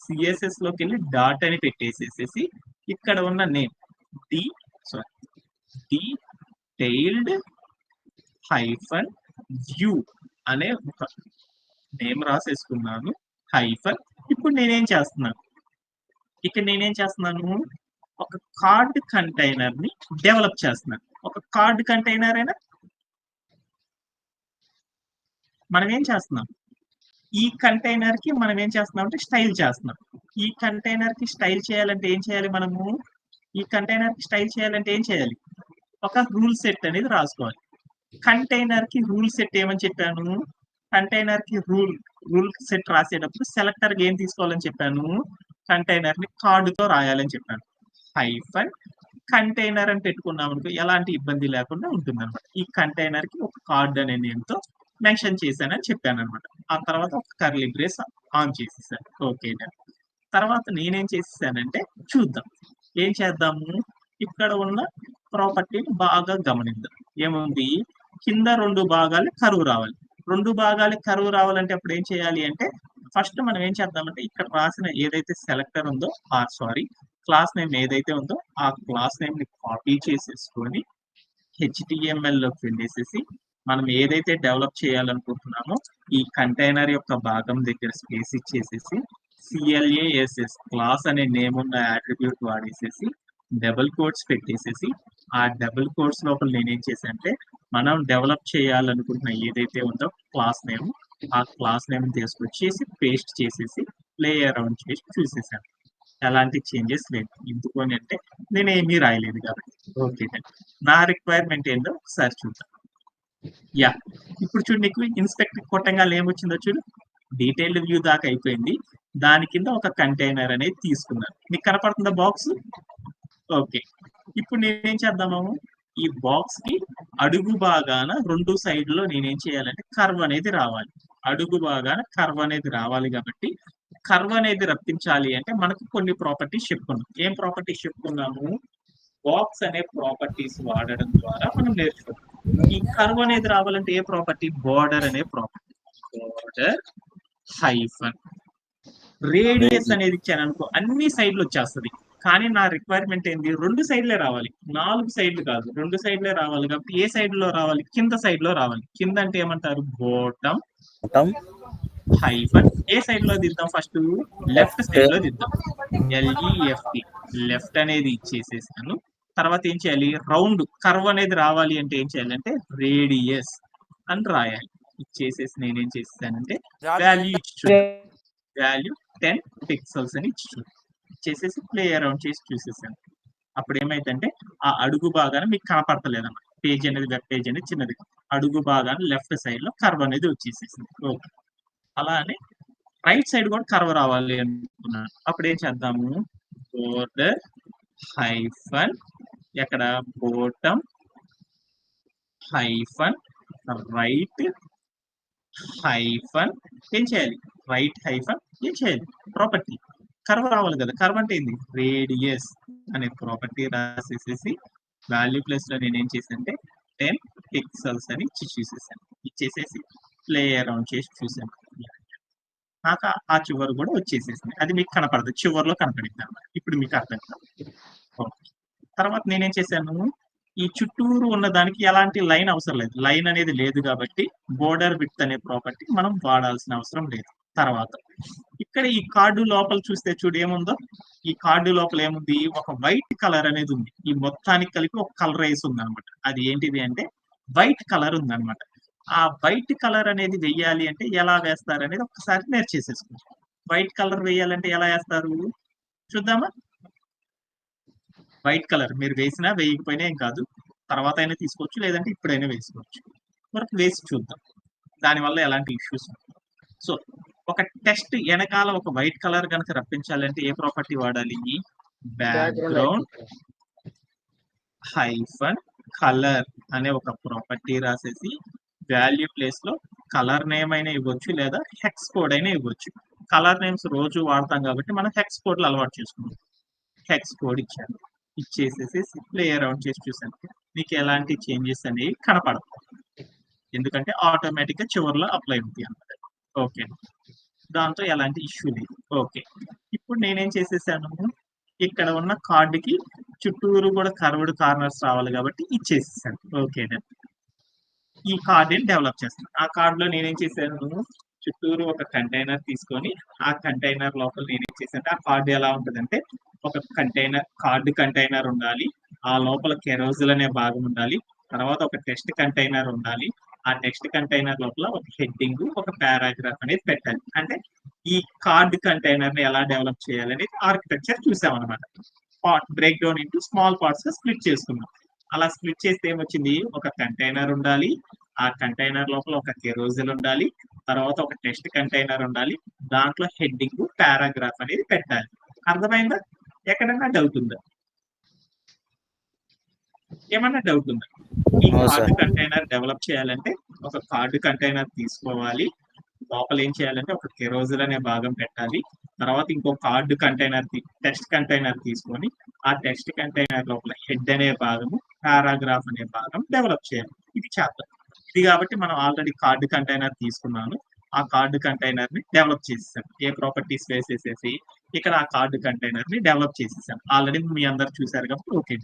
సిఎస్ఎస్ లోకి వెళ్ళి డాట్ అని పెట్టేసేసి ఇక్కడ ఉన్న నేమ్ డీటెయిల్డ్ హైఫన్ వ్యూ అనే ఒక నేమ్ రాసేసుకున్నాను, హైఫన్. ఇప్పుడు నేనేం చేస్తున్నాను, ఒక కార్డ్ కంటైనర్ ని డెవలప్ చేస్తున్నాను. ఒక కార్డ్ కంటైనర్ అయినా మనం ఏం చేస్తున్నాం, ఈ కంటైనర్ కి మనం ఏం చేస్తున్నాం అంటే స్టైల్ చేస్తున్నాం. ఈ కంటైనర్ కి స్టైల్ చేయాలంటే ఏం చేయాలి, మనము ఈ కంటైనర్ కి స్టైల్ చేయాలంటే ఏం చేయాలి, ఒక రూల్ సెట్ అనేది రాసుకోవాలి. కంటైనర్ కి రూల్ సెట్ ఏమని చెప్పాను, కంటైనర్ కి రూల్ సెట్ రాసేటప్పుడు సెలెక్టర్ ఏం తీసుకోవాలని చెప్పాను, కంటైనర్ ని కార్డుతో రాయాలని చెప్పాను. హైఫన్ కంటైనర్ అని పెట్టుకున్నాం అనుకో ఎలాంటి ఇబ్బంది లేకుండా ఉంటుంది అనమాట. ఈ కంటైనర్ కి ఒక కార్డ్ అనే నేమ్ తో మెన్షన్ చేశానని చెప్పాను అనమాట. ఆ తర్వాత ఒక కర్లీ బ్రేస్ ఆన్ చేసేసాను. ఓకే, తర్వాత నేనేం చేసేసానంటే చూద్దాం, ఏం చేద్దాము, ఇక్కడ ఉన్న ప్రాపర్టీని బాగా గమనిద్దాం. ఏముంది, కింద రెండు భాగాలు కరువు రావాలి. రెండు భాగాలు కరువు రావాలంటే అప్పుడు ఏం చేయాలి అంటే ఫస్ట్ మనం ఏం చేద్దామంటే ఇక్కడ రాసిన ఏదైతే సెలెక్టర్ ఉందో క్లాస్ నేమ్ ఏదైతే ఉందో ఆ క్లాస్ నేమ్ ని కాపీ చేసేసుకొని HTML లోకి వెళ్ళేసేసి మనం ఏదైతే డెవలప్ చేయాలనుకుంటున్నామో ఈ కంటైనర్ యొక్క భాగం దగ్గర స్పేస్ ఇచ్చేసేసి CLASS క్లాస్ అనే నేమ్ ఉన్న యాట్రిబ్యూట్ వాడేసేసి డబుల్ కోట్స్ పెట్టేసేసి ఆ డబుల్ కోట్స్ లోపల నేనేం చేశానంటే మనం డెవలప్ చేయాలనుకుంటున్న ఏదైతే ఉందో క్లాస్ నేమ్ ఆ క్లాస్ నేమ్ తీసుకొచ్చేసి పేస్ట్ చేసేసి ప్లే అరౌండ్ చేసి చూసేసాను. ఎలాంటి చేంజెస్ లేదు. ఎందుకు అని అంటే నేను ఏమీ రాయలేదు కాబట్టి. ఓకే, నా రిక్వైర్మెంట్ ఏంటో ఒకసారి చూద్దాం. ఇప్పుడు చూడు, నీకు ఇన్స్పెక్ట్ కొట్టంగా ఏమొచ్చిందో చూడు, డీటెయిల్డ్ వ్యూ దాకా అయిపోయింది. దాని కింద ఒక కంటైనర్ అనేది తీసుకున్నాను. నీకు కనపడుతుందా బాక్స్? ఓకే, ఇప్పుడు నేనేం చేద్దాము, ఈ బాక్స్ కి అడుగు భాగాన రెండు సైడ్ లో నేనేం చేయాలంటే కర్వ్ అనేది రావాలి. అడుగు భాగాన కర్వ్ అనేది రావాలి కాబట్టి కర్వ్ అనేది రప్పించాలి అంటే మనకు కొన్ని ప్రాపర్టీస్ చెప్పుకున్నాం. ఏం ప్రాపర్టీస్ చెప్పుకున్నాము, బాక్స్ అనే ప్రాపర్టీస్ వాడడం ద్వారా మనం నేర్చుకున్నాం. ఈ కర్వ్ అనేది రావాలంటే ఏ ప్రాపర్టీ, బోర్డర్ అనే ప్రాపర్టీ. బోర్డర్ హైఫన్ రేడియస్ అనేది ఇచ్చాను అనుకో అన్ని సైడ్లు వచ్చేస్తుంది. కానీ నా రిక్వైర్మెంట్ ఏంటి, రెండు సైడ్లే రావాలి, 4 సైడ్లు కాదు, 2 సైడ్లే రావాలి. కాబట్టి ఏ సైడ్ లో రావాలి, కింద సైడ్ లో రావాలి. కింద అంటే ఏమంటారు, బోటమ్ హైఫన్ ఏ సైడ్ లో దిద్దాం, ఫస్ట్ లెఫ్ట్ సైడ్ లో దిద్దాం. LEFT లెఫ్ట్ అనేది ఇచ్చేసేసాను. తర్వాత ఏం చేయాలి, రౌండ్ కర్వ్ అనేది రావాలి అంటే ఏం చేయాలంటే రేడియస్ అని రాయాలి. ఇచ్చేసేసి నేనేం చేసేసానంటే వాల్యూ వాల్యూ 10 పిక్సెల్స్ అని ఇచ్చేసేసి ప్లే అరౌండ్ చేసి చూసేసాను. అప్పుడు ఏమైందంటే ఆ అడుగు భాగాన మీకు కనపడతలేదన్నమాట. పేజ్ అనేది వెబ్ పేజ్ అనేది చిన్నది, అడుగు భాగాన లెఫ్ట్ సైడ్ లో కర్వ్ అనేది వచ్చేసేసింది. ఓకే, అలానే రైట్ సైడ్ కూడా కర్వ్ రావాలి అనుకున్నాను. అప్పుడు ఏం చేద్దాము, బోర్డర్ హైఫన్ ఎక్కడ బోటమ్ హైఫన్ రైట్ హైఫన్ ఏం చేయాలి, రైట్ హైఫన్ ఏం చేయాలి, ప్రాపర్టీ కర్వ్ రావాలి కదా. కర్వ్ అంటే ఏంది, రేడియస్ అనే ప్రాపర్టీ రాసేసేసి వాల్యూ ప్లేస్ లో నేను ఏం చేశానంటే 10 పిక్సెల్స్ అని చూసేసాను. ఇచ్చేసేసి ప్లే అరౌండ్ చేసి చూసాను. నాకు ఆ చివరి కూడా వచ్చేసేసింది. అది మీకు కనపడదు, చివరిలో కనపడింది అన్నమాట. ఇప్పుడు మీకు అర్థం కాదు. ఓకే. తర్వాత నేనేం చేశాను, ఈ చుట్టూరు ఉన్న దానికి ఎలాంటి లైన్ అవసరం లేదు. లైన్ అనేది లేదు కాబట్టి బోర్డర్ విడ్త్ అనే ప్రాపర్టీ మనం వాడాల్సిన అవసరం లేదు. తర్వాత ఇక్కడ ఈ కార్డు లోపల చూస్తే చూడు ఏముందో, ఈ కార్డు లోపల ఏముంది, ఒక వైట్ కలర్ అనేది ఉంది. ఈ మొత్తానికి కలిపి ఒక కలర్ వేసి ఉంది అనమాట. అది ఏంటిది అంటే వైట్ కలర్ ఉంది అనమాట. ఆ వైట్ కలర్ అనేది వెయ్యాలి అంటే ఎలా వేస్తారు అనేది ఒకసారి నేర్చేసేసుకుంటాం. వైట్ కలర్ వేయాలంటే ఎలా వేస్తారు చూద్దామా. వైట్ కలర్ మీరు వేసినా వేయకపోయినా ఏం కాదు, తర్వాత అయినా తీసుకోవచ్చు, లేదంటే ఇప్పుడైనా వేసుకోవచ్చు. వరకు వేసి చూద్దాం దానివల్ల ఎలాంటి ఇష్యూస్ ఉంటాయి. సో ఒక టెక్స్ట్ వెనకాల ఒక వైట్ కలర్ కనుక రప్పించాలంటే ఏ ప్రాపర్టీ వాడాలి, బ్యాక్గ్రౌండ్ హైఫన్ కలర్ అనే ఒక ప్రాపర్టీ రాసేసి వాల్యూ ప్లేస్ లో కలర్ నేమ్ అయినా ఇవ్వచ్చు, లేదా హెక్స్ కోడ్ అయినా ఇవ్వచ్చు. కలర్ నేమ్స్ రోజు వాడతాం కాబట్టి మనం హెక్స్ కోడ్లు అలవాటు చేసుకుంటాం. హెక్స్ కోడ్ ఇచ్చాను, ఇచ్చేసేసి ప్లే అరౌండ్ చేసి చూసాను. మీకు ఎలాంటి చేంజెస్ అనేవి కనపడదు, ఎందుకంటే ఆటోమేటిక్ గా చివరిలో అప్లై అవుతాయి అన్నమాట. ఓకే, దాంతో ఎలాంటి ఇష్యూ లేదు. ఓకే, ఇప్పుడు నేనేం చేసేసాను, ఇక్కడ ఉన్న కార్డుకి చుట్టూరు కూడా కర్వ్డ్ కార్నర్స్ రావాలి కాబట్టి ఇచ్చేసేసాను. ఓకే, ఈ కార్డుని డెవలప్ చేస్తాను. ఆ కార్డులో నేనేం చేశాను, చుట్టూరు ఒక కంటైనర్ తీసుకొని ఆ కంటైనర్ లోపల నేనేం చేశాను, ఆ కార్డు ఎలా ఉంటుందంటే ఒక కంటైనర్, కార్డు కంటైనర్ ఉండాలి, ఆ లోపల కెరోజిల్ అనే భాగం ఉండాలి, తర్వాత ఒక టెక్స్ట్ కంటైనర్ ఉండాలి, ఆ టెక్స్ట్ కంటైనర్ లోపల ఒక హెడ్డింగ్, ఒక పారాగ్రాఫ్ అనేది పెట్టాలి. అంటే ఈ కార్డ్ కంటైనర్ ని ఎలా డెవలప్ చేయాలనేది ఆర్కిటెక్చర్ చూసామన్నమాట. Break down into small parts గా స్ప్లిట్ చేసుకున్నాం. అలా స్ప్లిట్ చేస్తే ఏమొచ్చింది, ఒక కంటైనర్ ఉండాలి, ఆ కంటైనర్ లోపల ఒక కెరోజిల్ ఉండాలి, తర్వాత ఒక టెక్స్ట్ కంటైనర్ ఉండాలి, దాంట్లో హెడ్డింగ్ పారాగ్రాఫ్ అనేది పెట్టాలి. అర్థమైందా, ఎక్కడన్నా డౌట్ ఉందా, ఏమన్నా డౌట్ ఉందా? ఈ కార్డు కంటైనర్ డెవలప్ చేయాలంటే ఒక కార్డు కంటైనర్ తీసుకోవాలి, లోపల ఏం చేయాలంటే ఒక కెరోజిల్ అనే భాగం పెట్టాలి, తర్వాత ఇంకో కార్డు కంటైనర్ టెక్స్ట్ కంటైనర్ తీసుకొని ఆ టెక్స్ట్ కంటైనర్ లోపల హెడ్ అనే భాగము, పారాగ్రాఫ్ అనే భాగం డెవలప్ చేయాలి. ఇది చేద్దాం. ఇది కాబట్టి మనం ఆల్రెడీ కార్డు కంటైనర్ తీసుకున్నాను, ఆ కార్డు కంటైనర్ ని డెవలప్ చేసేసాను. ఏ ప్రాపర్టీస్ వేసేసేసి ఇక్కడ ఆ కార్డు కంటైనర్ ని డెవలప్ చేసేసాను. ఆల్రెడీ మీ అందరు చూసారు కాబట్టి ఓకే.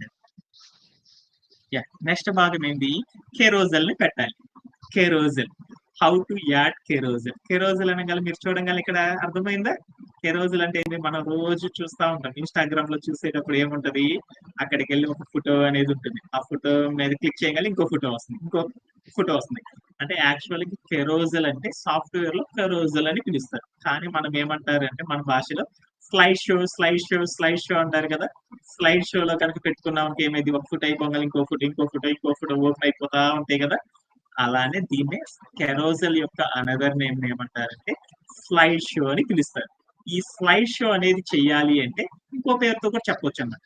నెక్స్ట్ భాగం ఏంటి, కెరోజల్ ని పెట్టాలి. కెరోజల్, హౌ టు యాడ్ కెరోజల్. కెరోజల్ అనగానే మీరు చూడగానే ఇక్కడ అర్థమైందా, కెరోజల్ అంటే ఏంటి, మనం రోజు చూస్తూ ఉంటాం. ఇన్స్టాగ్రామ్ లో చూసేటప్పుడు ఏముంటది, అక్కడికి వెళ్ళి ఒక ఫోటో అనేది ఉంటుంది, ఆ ఫోటో మీద క్లిక్ చేయగానే ఇంకో ఫోటో వస్తుంది, ఇంకో ఫోటో వస్తుంది. అంటే యాక్చువల్ గా కెరోజల్ అంటే సాఫ్ట్వేర్ లో కెరోజల్ అని పిలుస్తారు, కానీ మనం ఏమంటారు అంటే మన భాషలో slide show, slide show, slide show అంటారు కదా. స్లైడ్ షోలో కనుక పెట్టుకున్నాం ఏమైంది, ఒక ఫుట్ అయిపోగానే ఇంకో ఫుట్, ఇంకో ఫుట్, ఇంకో ఫుట్ ఓపెన్ అయిపోతా ఉంటాయి కదా. అలానే దీన్నే కెరోజల్ యొక్క అనదర్ నేమ్ ఏమంటారంటే స్లైడ్ షో అని పిలుస్తారు. ఈ స్లైడ్ షో అనేది చెయ్యాలి అంటే ఇంకో పేరుతో కూడా చెప్పొచ్చు అన్నమాట,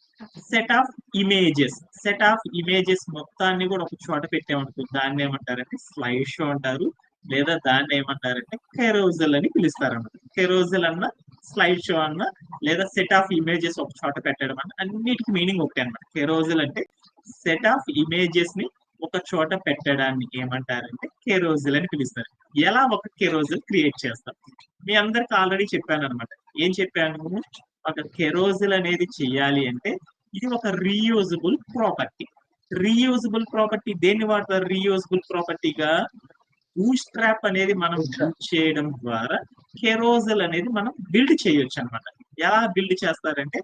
set of images. Set of images మొత్తాన్ని కూడా ఒక చోట పెట్టామనుకో దాన్ని ఏమంటారంటే స్లైడ్ షో అంటారు, లేదా దాన్ని ఏమంటారంటే కెరోజల్ అని పిలుస్తారు అన్నమాట. కెరోజల్ అన్న, స్లైడ్ షో అన్న, లేదా సెట్ ఆఫ్ ఇమేజెస్ ఒక చోట పెట్టడం అన్న, అన్నిటికీ మీనింగ్ ఒకటే అనమాట. కెరోజల్ అంటే సెట్ ఆఫ్ ఇమేజెస్ ని ఒక చోట పెట్టడాన్ని ఏమంటారంటే కెరోజల్ అని పిలుస్తారు. ఎలా ఒక కెరోజల్ క్రియేట్ చేస్తాం, మీ అందరికి ఆల్రెడీ చెప్పాను అనమాట. ఏం చెప్పాను, ఒక కెరోజల్ అనేది చెయ్యాలి అంటే ఇది ఒక రీయూజబుల్ ప్రాపర్టీ. రీయూజబుల్ ప్రాపర్టీ దేన్ని వాడతారు, రీయూజబుల్ ప్రాపర్టీగా బూట్స్ట్రాప్ అనేది మనం యూజ్ చేయడం ద్వారా కెరోజల్ అనేది మనం బిల్డ్ చేయొచ్చు అనమాట. ఎలా బిల్డ్ చేస్తారంటే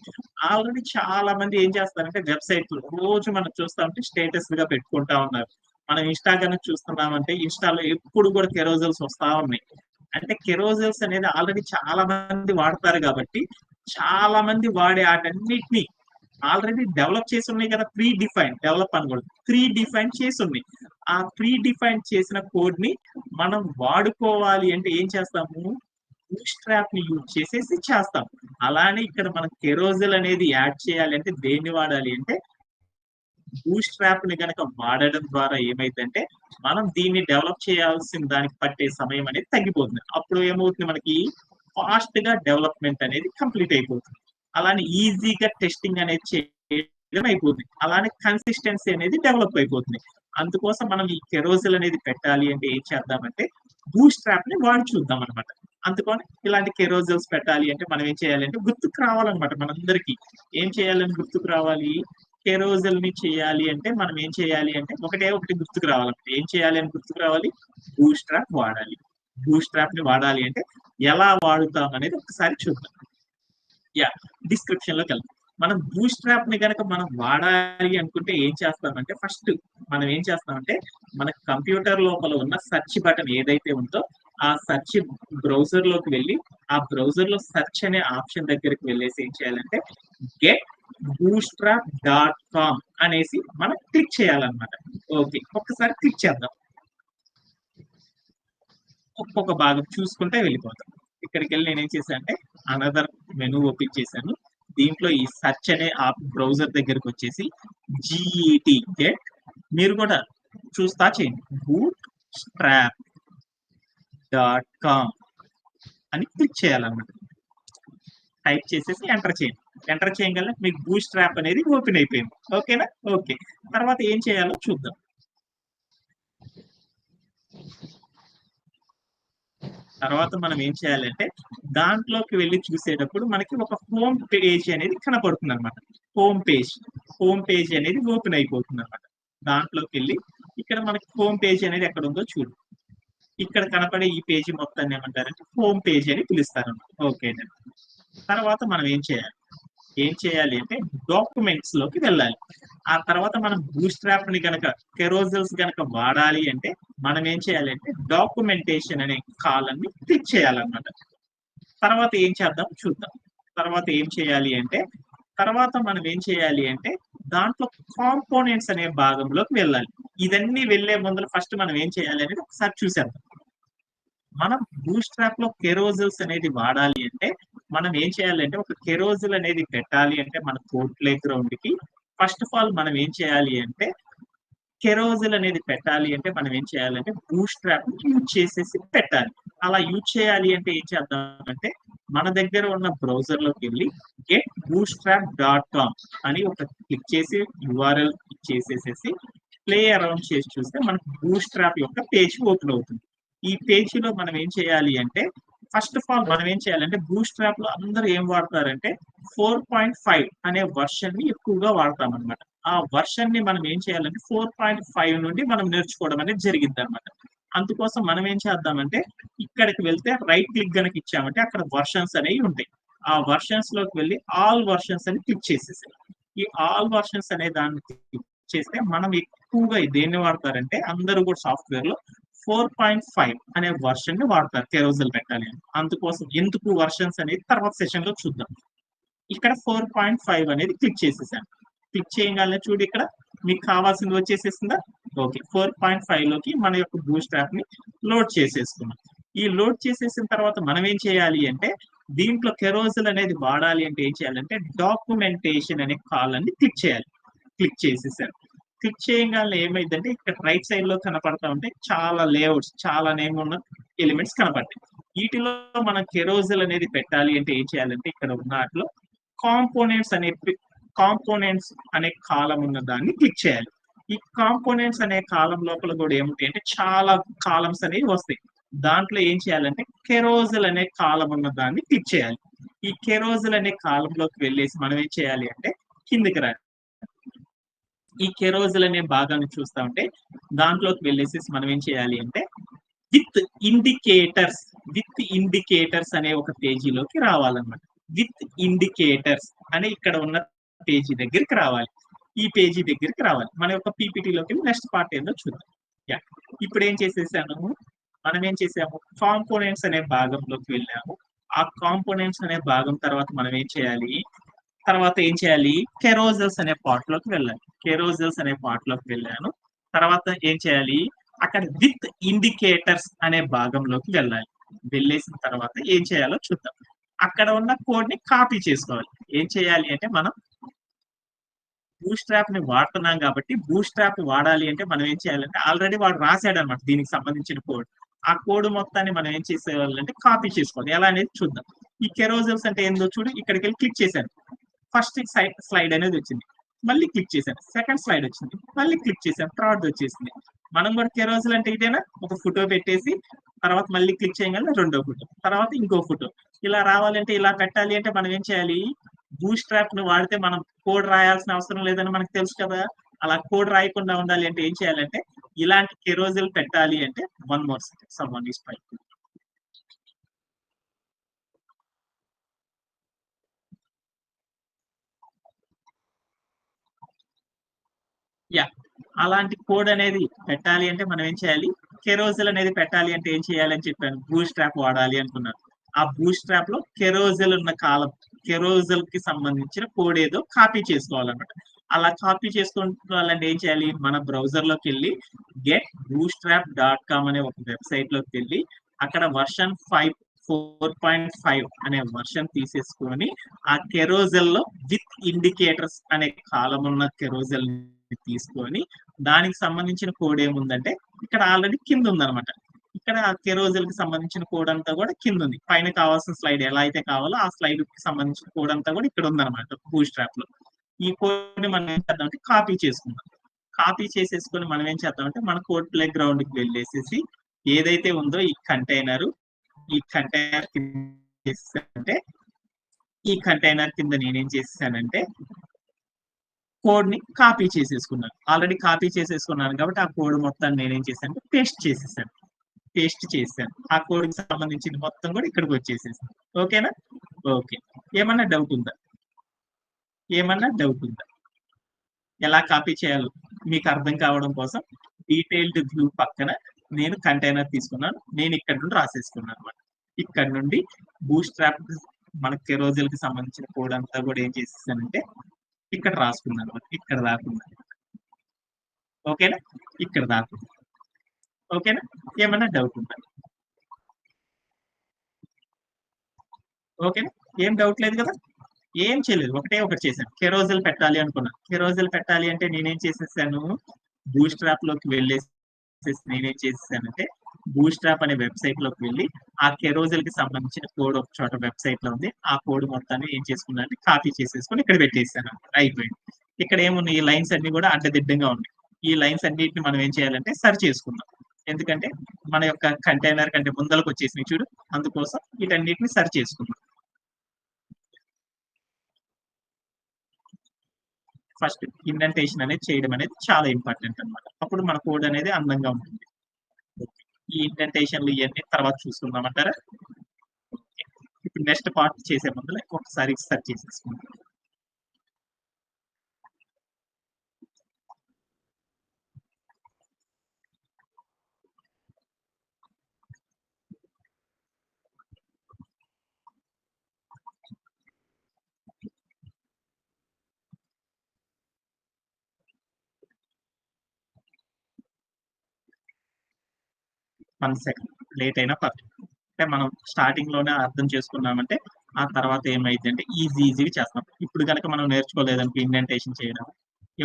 ఆల్రెడీ చాలా మంది ఏం చేస్తారంటే వెబ్సైట్ రోజు మనం చూస్తా ఉంటే స్టేటస్ గా పెట్టుకుంటా ఉన్నారు. మనం ఇన్స్టాగ్రామ్ చూస్తున్నామంటే ఇన్స్టాలో ఎప్పుడు కూడా కెరోజల్స్ వస్తా ఉన్నాయి. అంటే కెరోజల్స్ అనేది ఆల్రెడీ చాలా మంది వాడతారు కాబట్టి చాలా మంది వాడే వాటన్నిటిని ఆల్రెడీ డెవలప్ చేసి ఉన్నాయి కదా, ప్రీ డిఫైన్, డెవలప్ అని కూడా ప్రీ డిఫైన్ చేసి ఉన్నాయి. ఆ ప్రీ డిఫైన్ చేసిన కోడ్ ని మనం వాడుకోవాలి అంటే ఏం చేస్తాము, బూట్స్ట్రాప్ ని యూజ్ చేసేసి చేస్తాం. అలానే ఇక్కడ మనం కెరోజల్ అనేది యాడ్ చేయాలి అంటే దేన్ని వాడాలి అంటే బూట్ స్ట్రాప్ ని కనుక వాడడం ద్వారా ఏమైందంటే మనం దీన్ని డెవలప్ చేయాల్సిన దానికి పట్టే సమయం అనేది తగ్గిపోతుంది. అప్పుడు ఏమవుతుంది మనకి ఫాస్ట్ గా డెవలప్మెంట్ అనేది కంప్లీట్ అయిపోతుంది. అలానే ఈజీగా టెస్టింగ్ అనేది చేయడం అయిపోతుంది. అలానే కన్సిస్టెన్సీ అనేది డెవలప్ అయిపోతుంది. అందుకోసం మనం ఈ కెరోసిల్ అనేది పెట్టాలి అంటే ఏం చేద్దామంటే బూట్ స్ట్రాప్ ని వాడి చూద్దాం అనమాట. అందుకని ఇలాంటి కెరోసిల్స్ పెట్టాలి అంటే మనం ఏం చేయాలంటే గుర్తుకు రావాలన్నమాట. మనందరికీ ఏం చేయాలని గుర్తుకు రావాలి, కెరోసిల్ ని చేయాలి అంటే మనం ఏం చేయాలి అంటే ఒకటి గుర్తుకు రావాలన్నమాట. ఏం చేయాలి అని గుర్తుకు రావాలి, బూట్ స్ట్రాప్ వాడాలి. బూట్ స్ట్రాప్ ని వాడాలి అంటే ఎలా వాడుతాం అనేది ఒకసారి చూద్దాం. డిస్క్రిప్షన్ లోకి వెళ్దాం. మనం బూట్ స్ట్రాప్ ని కనుక మనం వాడాలి అనుకుంటే ఏం చేస్తామంటే ఫస్ట్ మనం ఏం చేస్తామంటే మన కంప్యూటర్ లోపల ఉన్న సెర్చ్ బటన్ ఏదైతే ఉందో ఆ సెర్చ్ బ్రౌజర్ లోకి వెళ్ళి ఆ బ్రౌజర్ లో సెర్చ్ అనే ఆప్షన్ దగ్గరికి వెళ్ళేసి ఏం చేయాలంటే getbootstrap.com అనేసి మనం క్లిక్ చేయాలన్నమాట. ఓకే, ఒక్కసారి క్లిక్ చేద్దాం. ఒక్కొక్క భాగం చూసుకుంటే వెళ్ళిపోతాం. ఇక్కడికి వెళ్ళి నేనేం చేశాను అంటే అనదర్ మెనూ ఓపెన్ చేశాను. దీంట్లో ఈ సెర్చ్ అనే బ్రౌజర్ దగ్గరకు వచ్చేసి గెట్ మీరు కూడా చూస్తా చేయండి bootstrap.com అని క్లిక్ చేయాలన్నమాట. టైప్ చేసేసి ఎంటర్ చేయండి. ఎంటర్ చేయగల మీకు బూట్ స్ట్రాప్ అనేది ఓపెన్ అయిపోయింది. ఓకేనా? ఓకే, తర్వాత ఏం చేయాలో చూద్దాం. తర్వాత మనం ఏం చేయాలంటే దాంట్లోకి వెళ్ళి చూసేటప్పుడు మనకి ఒక హోమ్ పేజ్ అనేది కనపడుతుంది అనమాట. హోమ్ పేజ్ అనేది ఓపెన్ అయిపోతుంది అనమాట. దాంట్లోకి వెళ్ళి ఇక్కడ మనకి హోమ్ పేజ్ అనేది ఎక్కడ ఉందో చూడు. ఇక్కడ కనపడే ఈ పేజీ మొత్తాన్ని ఏమంటారంటే హోమ్ పేజ్ అని పిలుస్తారు. ఓకే, తర్వాత మనం ఏం చేయాలి అంటే డాక్యుమెంట్స్ లోకి వెళ్ళాలి. ఆ తర్వాత మనం బూట్ స్ట్రాప్ ని కనుక కెరోసిల్స్ కనుక వాడాలి అంటే మనం ఏం చేయాలంటే డాక్యుమెంటేషన్ అనే కాలన్ని క్లిక్ చేయాలన్నమాట. తర్వాత ఏం చేద్దాం చూద్దాం. తర్వాత ఏం చేయాలి అంటే దాంట్లో కాంపోనెంట్స్ అనే భాగంలోకి వెళ్ళాలి. ఇవన్నీ వెళ్లే ముందు ఫస్ట్ మనం ఏం చేయాలి అనేది ఒకసారి చూసేద్దాం. మనం బూట్ స్ట్రాప్ లో కెరోసిల్స్ అనేది వాడాలి అంటే మనం ఏం చేయాలంటే ఒక కెరోసిల్ అనేది పెట్టాలి అంటే మన కోడ్ ప్లే గ్రౌండ్ కి ఫస్ట్ ఆఫ్ ఆల్ మనం ఏం చేయాలి అంటే కెరోసిల్ అనేది పెట్టాలి అంటే మనం ఏం చేయాలంటే బూట్ స్ట్రాప్ యూజ్ చేసేసి పెట్టాలి. అలా యూజ్ చేయాలి అంటే ఏం చేద్దామంటే మన దగ్గర ఉన్న బ్రౌజర్ లోకి వెళ్ళి getbootstrap.com అని ఒక క్లిక్ చేసి URL చేసేసేసి ప్లే అరౌండ్ చేసి చూస్తే మనకు బూట్ స్ట్రాప్ యొక్క పేజ్ ఓపెన్ అవుతుంది. ఈ పేజీలో మనం ఏం చేయాలి అంటే ఫస్ట్ ఆఫ్ ఆల్ మనం ఏం చేయాలంటే బూట్ స్ట్రాప్ లో అందరూ ఏం వాడతారంటే 4.5 అనే వర్షన్ ని ఎక్కువగా వాడతాం అనమాట. ఆ వర్షన్ ని మనం ఏం చేయాలంటే 4.5 నుండి మనం నేర్చుకోవడం అనేది జరిగింది అనమాట. అందుకోసం మనం ఏం చేద్దామంటే ఇక్కడికి వెళ్తే రైట్ క్లిక్ కనుక ఇచ్చామంటే అక్కడ వర్షన్స్ అనేవి ఉంటాయి. ఆ వర్షన్స్ లోకి వెళ్ళి ఆల్ వర్షన్స్ అని క్లిక్ చేసేసాం. ఈ ఆల్ వర్షన్స్ అనే దాన్ని క్లిక్ చేస్తే మనం ఎక్కువగా దేన్ని వాడతారంటే అందరూ కూడా సాఫ్ట్వేర్ లో 4.5 అనే వర్షన్ ని వాడతారు కెరోసిల్ పెట్టాలి. అందుకోసం ఎందుకు వర్షన్స్ అనేది తర్వాత సెషన్ లో చూద్దాం. ఇక్కడ 4.5 అనేది క్లిక్ చేసేసాను. క్లిక్ చేయగానే చూడు ఇక్కడ మీకు కావాల్సింది వచ్చేసేసిందా? ఓకే, 4.5 లోకి మన యొక్క బూట్ స్ట్రాప్ ని లోడ్ చేసేసుకున్నాం. ఈ లోడ్ చేసేసిన తర్వాత మనం ఏం చేయాలి అంటే దీంట్లో కెరోసిల్ అనేది వాడాలి అంటే ఏం చేయాలంటే డాక్యుమెంటేషన్ అనే కాలన్ని క్లిక్ చేయాలి. క్లిక్ చేసేసాను. క్లిక్ చేయగానే ఏమైందంటే ఇక్కడ రైట్ సైడ్ లో కనపడతా ఉంటే చాలా లేఅవుట్స్, చాలా నేమ్ ఉన్న ఎలిమెంట్స్ కనపడతాయి. వీటిలో మనం కెరోసిల్ అనేది పెట్టాలి అంటే ఏం చేయాలంటే ఇక్కడ ఉన్న వాటిలో కాంపోనెంట్స్ అనే కాలం ఉన్న దాన్ని క్లిక్ చేయాలి. ఈ కాంపోనెంట్స్ అనే కాలం లోపల కూడా ఏముంటాయి అంటే చాలా కాలమ్స్ అనేవి వస్తాయి. దాంట్లో ఏం చేయాలంటే కెరోసిల్ అనే కాలం ఉన్న దాన్ని క్లిక్ చేయాలి. ఈ కెరోసిల్ అనే కాలంలోకి వెళ్ళేసి మనం ఏం చేయాలి అంటే కిందికి రండి. ఈ కెరోసిల్ అనే భాగాన్ని చూస్తా ఉంటే దాంట్లోకి వెళ్ళేసి మనం ఏం చేయాలి అంటే విత్ ఇండికేటర్స్ అనే ఒక పేజీలోకి రావాలన్నమాట. విత్ ఇండికేటర్స్ అనే ఇక్కడ ఉన్న పేజీ దగ్గరికి రావాలి. ఈ పేజీ దగ్గరికి రావాలి. మన యొక్క పీపీటీలోకి నెక్స్ట్ పార్ట్ ఏందో చూద్దాం. ఇప్పుడు మనం ఏం చేసాము కాంపోనెంట్స్ అనే భాగంలోకి వెళ్ళాము. ఆ కాంపోనెంట్స్ అనే భాగం తర్వాత మనం ఏం చేయాలి కెరోసిల్స్ అనే పార్ట్ లోకి వెళ్ళాను. తర్వాత ఏం చేయాలి అక్కడ విత్ ఇండికేటర్స్ అనే భాగంలోకి వెళ్ళాలి. వెళ్ళేసిన తర్వాత ఏం చేయాలో చూద్దాం. అక్కడ ఉన్న కోడ్ ని కాపీ చేసుకోవాలి. ఏం చేయాలి అంటే మనం బూస్ట్రాప్ ని వాడుతున్నాం కాబట్టి బూస్ట్రాప్ వాడాలి అంటే మనం ఏం చేయాలంటే ఆల్రెడీ వాడు రాశాడు అనమాట దీనికి సంబంధించిన కోడ్. ఆ కోడ్ మొత్తాన్ని మనం ఏం చేసేవాళ్ళంటే కాపీ చేసుకోవాలి. ఎలా అనేది చూద్దాం. ఈ కెరోజల్స్ అంటే ఏందో చూడు, ఇక్కడికి వెళ్ళి క్లిక్ చేశాను. ఫస్ట్ స్లైడ్ అనేది వచ్చింది, మళ్ళీ క్లిక్ చేశాను. సెకండ్ స్లైడ్ వచ్చింది, మళ్ళీ క్లిక్ చేశాను. థర్డ్ వచ్చేసింది. మనం కూడా కెరోజల్ అంటే ఇదేనా, ఒక ఫోటో పెట్టేసి తర్వాత మళ్ళీ క్లిక్ చేయగానే రెండో ఫోటో, తర్వాత ఇంకో ఫోటో. ఇలా రావాలంటే, ఇలా పెట్టాలి అంటే మనం ఏం చేయాలి, బూస్ట్రాప్ ను వాడితే మనం కోడ్ రాయాల్సిన అవసరం లేదని మనకు తెలుసు కదా. అలా కోడ్ రాయకుండా ఉండాలి అంటే ఏం చేయాలంటే, ఇలాంటి కెరోజల్ పెట్టాలి అంటే one more second, someone is trying. Yeah, అలాంటి కోడ్ అనేది పెట్టాలి అంటే మనం ఏం చేయాలి, కెరోజల్ అనేది పెట్టాలి అంటే ఏం చేయాలి అని చెప్పాను, బూస్ట్రాప్ వాడాలి అనుకున్నాను. ఆ బూస్ట్రాప్ లో కెరోజల్ ఉన్న కాలం, కెరోజల్ కి సంబంధించిన కోడ్ ఏదో కాపీ చేసుకోవాలన్నమాట. అలా కాపీ చేసుకోవాలంటే ఏం చేయాలి, మన బ్రౌజర్ లోకి వెళ్ళి getbootstrap.com అనే ఒక వెబ్సైట్ లోకి వెళ్ళి అక్కడ వర్షన్ 4.5 అనే వర్షన్ తీసేసుకొని ఆ కెరోజల్ లో విత్ ఇండికేటర్స్ అనే కాలం ఉన్న కెరోజల్ తీసుకొని దానికి సంబంధించిన కోడ్ ఏముందంటే ఇక్కడ ఆల్రెడీ కింద ఉందన్నమాట. ఇక్కడ కెరోజల్ కి సంబంధించిన కోడ్ అంతా కూడా కింద ఉంది. పైన కావాల్సిన స్లైడ్ ఎలా అయితే కావాలో ఆ స్లైడ్ కి సంబంధించిన కోడ్ అంతా కూడా ఇక్కడ ఉందన్నమాట బూస్ట్రాప్ లో. ఈ కోడ్ ని మనం ఏం చేద్దామంటే కాపీ చేసుకుందాం. కాపీ చేసేసుకొని మనం ఏం చేద్దామంటే మన కోడ్ ప్లే గ్రౌండ్ కి వెళ్ళేసేసి ఏదైతే ఉందో ఈ కంటైనర్ అంటే ఈ కంటైనర్ కింద నేనేం చేసేసానంటే కోడ్ ని కాపీ చేసేసుకున్నాను. ఆల్రెడీ కాపీ చేసేసుకున్నాను కాబట్టి ఆ కోడ్ మొత్తాన్ని నేనేం చేశాను, పేస్ట్ చేశాను. ఆ కోడ్ కి సంబంధించిన మొత్తం కూడా ఇక్కడికి వచ్చేసేసాను. ఓకేనా? ఓకే. ఏమన్నా డౌట్ ఉందా? ఎలా కాపీ చేయాలో మీకు అర్థం కావడం కోసం డీటెయిల్డ్ వ్యూ పక్కన నేను కంటైనర్ తీసుకున్నాను. నేను ఇక్కడ నుండి రాసేసుకున్నాను అనమాట. ఇక్కడ నుండి బూస్ట్రాప్ మన కెరోజల్ కి సంబంధించిన కోడ్ అంతా కూడా ఏం చేసేసానంటే ఇక్కడ రాసుకున్నాను అనమాట. ఇక్కడ రాకున్నాను. ఓకేనా? ఇక్కడ రాకుండా. ఓకేనా? ఏమన్నా డౌట్ ఉందా? ఓకేనా? ఏం డౌట్ లేదు కదా? ఏం చేయలేదు, ఒకటి చేశాను. కెరోజల్ పెట్టాలి అనుకున్నాను. కెరోజల్ పెట్టాలి అంటే నేనేం చేసేసాను, బూస్ట్రాప్ లోకి వెళ్ళేసి నేనేం చేసేసానంటే బూస్ట్రాప్ అనే వెబ్సైట్ లోకి వెళ్ళి ఆ కెరోజల్ కి సంబంధించిన కోడ్ ఒక చోట వెబ్సైట్ లో ఉంది. ఆ కోడ్ మొత్తాన్ని ఏం చేసుకున్నా అంటే కాపీ చేసేసుకొని ఇక్కడ పెట్టేసాను. అయిపోయింది. ఇక్కడ ఏమున్నాయి, ఈ లైన్స్ అన్ని కూడా అడ్డదిడ్డంగా ఉన్నాయి. ఈ లైన్స్ అన్నిటిని మనం ఏం చేయాలంటే సర్చ్ చేసుకుందాం. ఎందుకంటే మన యొక్క కంటైనర్ కంటే ముందరకు వచ్చేసినాయి చూడు, అందుకోసం వీటన్నిటిని సర్చ్ చేసుకుందాం. ఫస్ట్ ఇండెంటేషన్ అనేది చేయడం అనేది చాలా ఇంపార్టెంట్ అన్నమాట. అప్పుడు మన కోడ్ అనేది అందంగా ఉంటుంది. ఈ ఇండెంటేషన్లు ఇవన్నీ తర్వాత చూసుకుందామంటారా? ఇప్పుడు నెక్స్ట్ పార్ట్ చేసే ముందు ఒకసారి సెర్చ్ చేసేసుకుందాం. వన్ సెకండ్ లేట్ అయినా పర్లేదు. అంటే మనం స్టార్టింగ్ లోనే అర్థం చేసుకున్నామంటే ఆ తర్వాత ఏమైంది అంటే ఈజీగా చేస్తాం. ఇప్పుడు కనుక మనం నేర్చుకోలేదనుకో ఇండెంటేషన్ చేయడం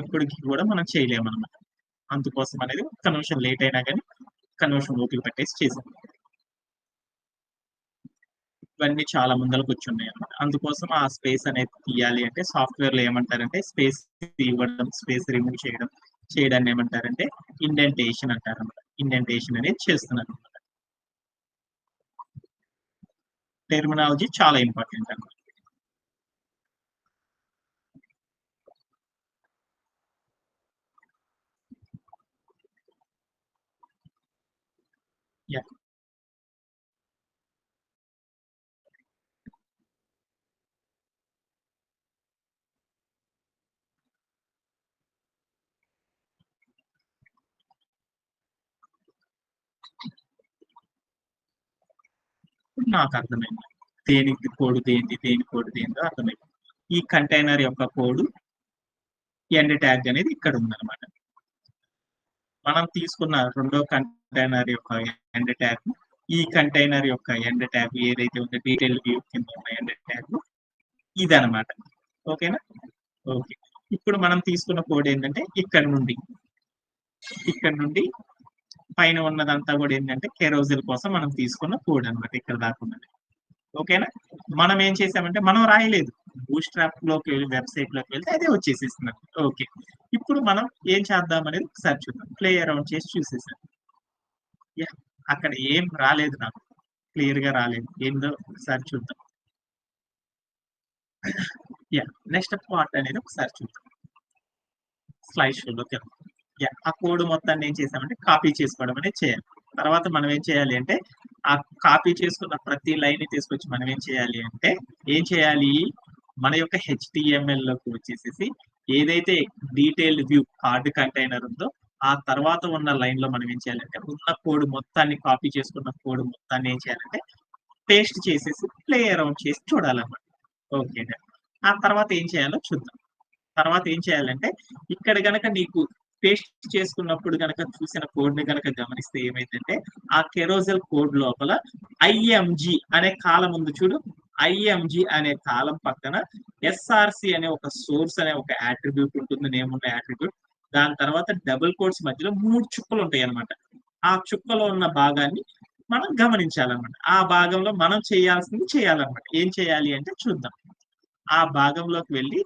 ఎప్పటికీ కూడా మనం చేయలేమన్నమాట. అందుకోసం అనేది ఒక్క నిమిషం లేట్ అయినా కానీ ఒక్క నిమిషం ఓపిక పెట్టేసి చేసాం. ఇవన్నీ చాలా ముందరకు వచ్చి ఉన్నాయి అన్నమాట. అందుకోసం ఆ స్పేస్ అనేది తీయాలి అంటే సాఫ్ట్వేర్ లో ఏమంటారంటే స్పేస్ ఇవ్వడం, స్పేస్ రిమూవ్ చేయడాన్ని ఏమంటారంటే ఇండెంటేషన్ అంటారు అన్నమాట. ఇండెంటేషన్ అనేది చేస్తున్నారు. టెర్మినాలజీ చాలా ఇంపార్టెంట్ అన్నమాట. యా, నాకు అర్థమైంది. దేనికి కోడ్ దేని కోడ్ దేనిదో అర్థమైంది. ఈ కంటైనర్ యొక్క కోడ్ ఎండ్ ట్యాగ్ అనేది ఇక్కడ ఉందన్నమాట. మనం తీసుకున్న రెండో కంటైనర్ యొక్క ఎండ్ ట్యాగ్, ఈ కంటైనర్ యొక్క ఎండ్ ట్యాగ్ ఏదైతే ఉందో డీటెయిల్ వ్యూ కింద ఉన్న ఎండ్ ట్యాగ్ ఇదనమాట. ఓకేనా? ఓకే. ఇప్పుడు మనం తీసుకున్న కోడ్ ఏంటంటే ఇక్కడ నుండి పైన ఉన్నదంతా కూడా ఏంటంటే కెరోసిల్ కోసం మనం తీసుకున్న కోడ్ అన్నమాట ఇక్కడ దాకా ఉన్నది. ఓకేనా? మనం ఏం చేసామంటే మనం రాయలేదు. బూట్‌స్ట్రాప్ లోకి వెళ్ళి వెబ్‌సైట్ లోకి వెళ్తే అదే వచ్చేసేసింది. ఓకే. ఇప్పుడు మనం ఏం చేద్దాం అనేది ఒకసారి చూద్దాం. ప్లే అరౌండ్ చేసి చూసేసాను. యాహ్! అక్కడ ఏం రాలేదు నాకు. క్లియర్‌గా రాలేదు. ఏందో ఒకసారి చూద్దాం. యాహ్! నెక్స్ట్ పార్ట్ అనేది ఒకసారి చూద్దాం. స్లైడ్ షోలోకి వెళ్దాం. యాహ్! ఆ కోడ్ మొత్తాన్ని ఏం చేసామంటే కాపీ చేసుకోవడం అనేది చేయాలి. తర్వాత మనం ఏం చేయాలి అంటే ఆ కాపీ చేసుకున్న ప్రతి లైన్‌ని తీసుకొచ్చి మనం ఏం చేయాలి అంటే ఏం చేయాలి? మన యొక్క హెచ్‌టీఎంఎల్‌లోకి వచ్చేసేసి ఏదైతే డీటెయిల్డ్ వ్యూ కార్డ్ కంటైనర్ ఉందో ఆ తర్వాత ఉన్న లైన్‌లో మనం ఏం చేయాలంటే ఉన్న కోడ్ మొత్తాన్ని కాపీ చేసుకున్న కోడ్ మొత్తాన్ని ఏం చేయాలంటే పేస్ట్ చేసేసి ప్లే అరౌండ్ చేసి చూడాలన్నమాట. ఓకే. డన్. ఆ తర్వాత ఏం చేయాలో చూద్దాం. తర్వాత ఏం చేయాలంటే ఇక్కడ గనక నీకు పేస్ట్ చేసుకున్నప్పుడు గనక చూసిన కోడ్ ని గనక గమనిస్తే ఏమైందంటే ఆ కెరోజల్ కోడ్ లోపల ఐఎంజి అనే కాలం ఉంది చూడు. ఐఎంజి అనే కాలం పక్కన ఎస్ఆర్సి అనే ఒక సోర్స్ అనే ఒక యాట్రిబ్యూట్ ఉంటుంది, నేమ్ ఉన్న యాట్రిబ్యూట్. దాని తర్వాత డబుల్ కోట్స్ మధ్యలో 3 చుక్కలు ఉంటాయి అన్నమాట. ఆ చుక్కలో ఉన్న భాగాన్ని మనం గమనించాలన్నమాట. ఆ భాగంలో మనం చేయాల్సింది చేయాలన్నమాట. ఏం చేయాలి అంటే చూద్దాం. ఆ భాగంలోకి వెళ్ళి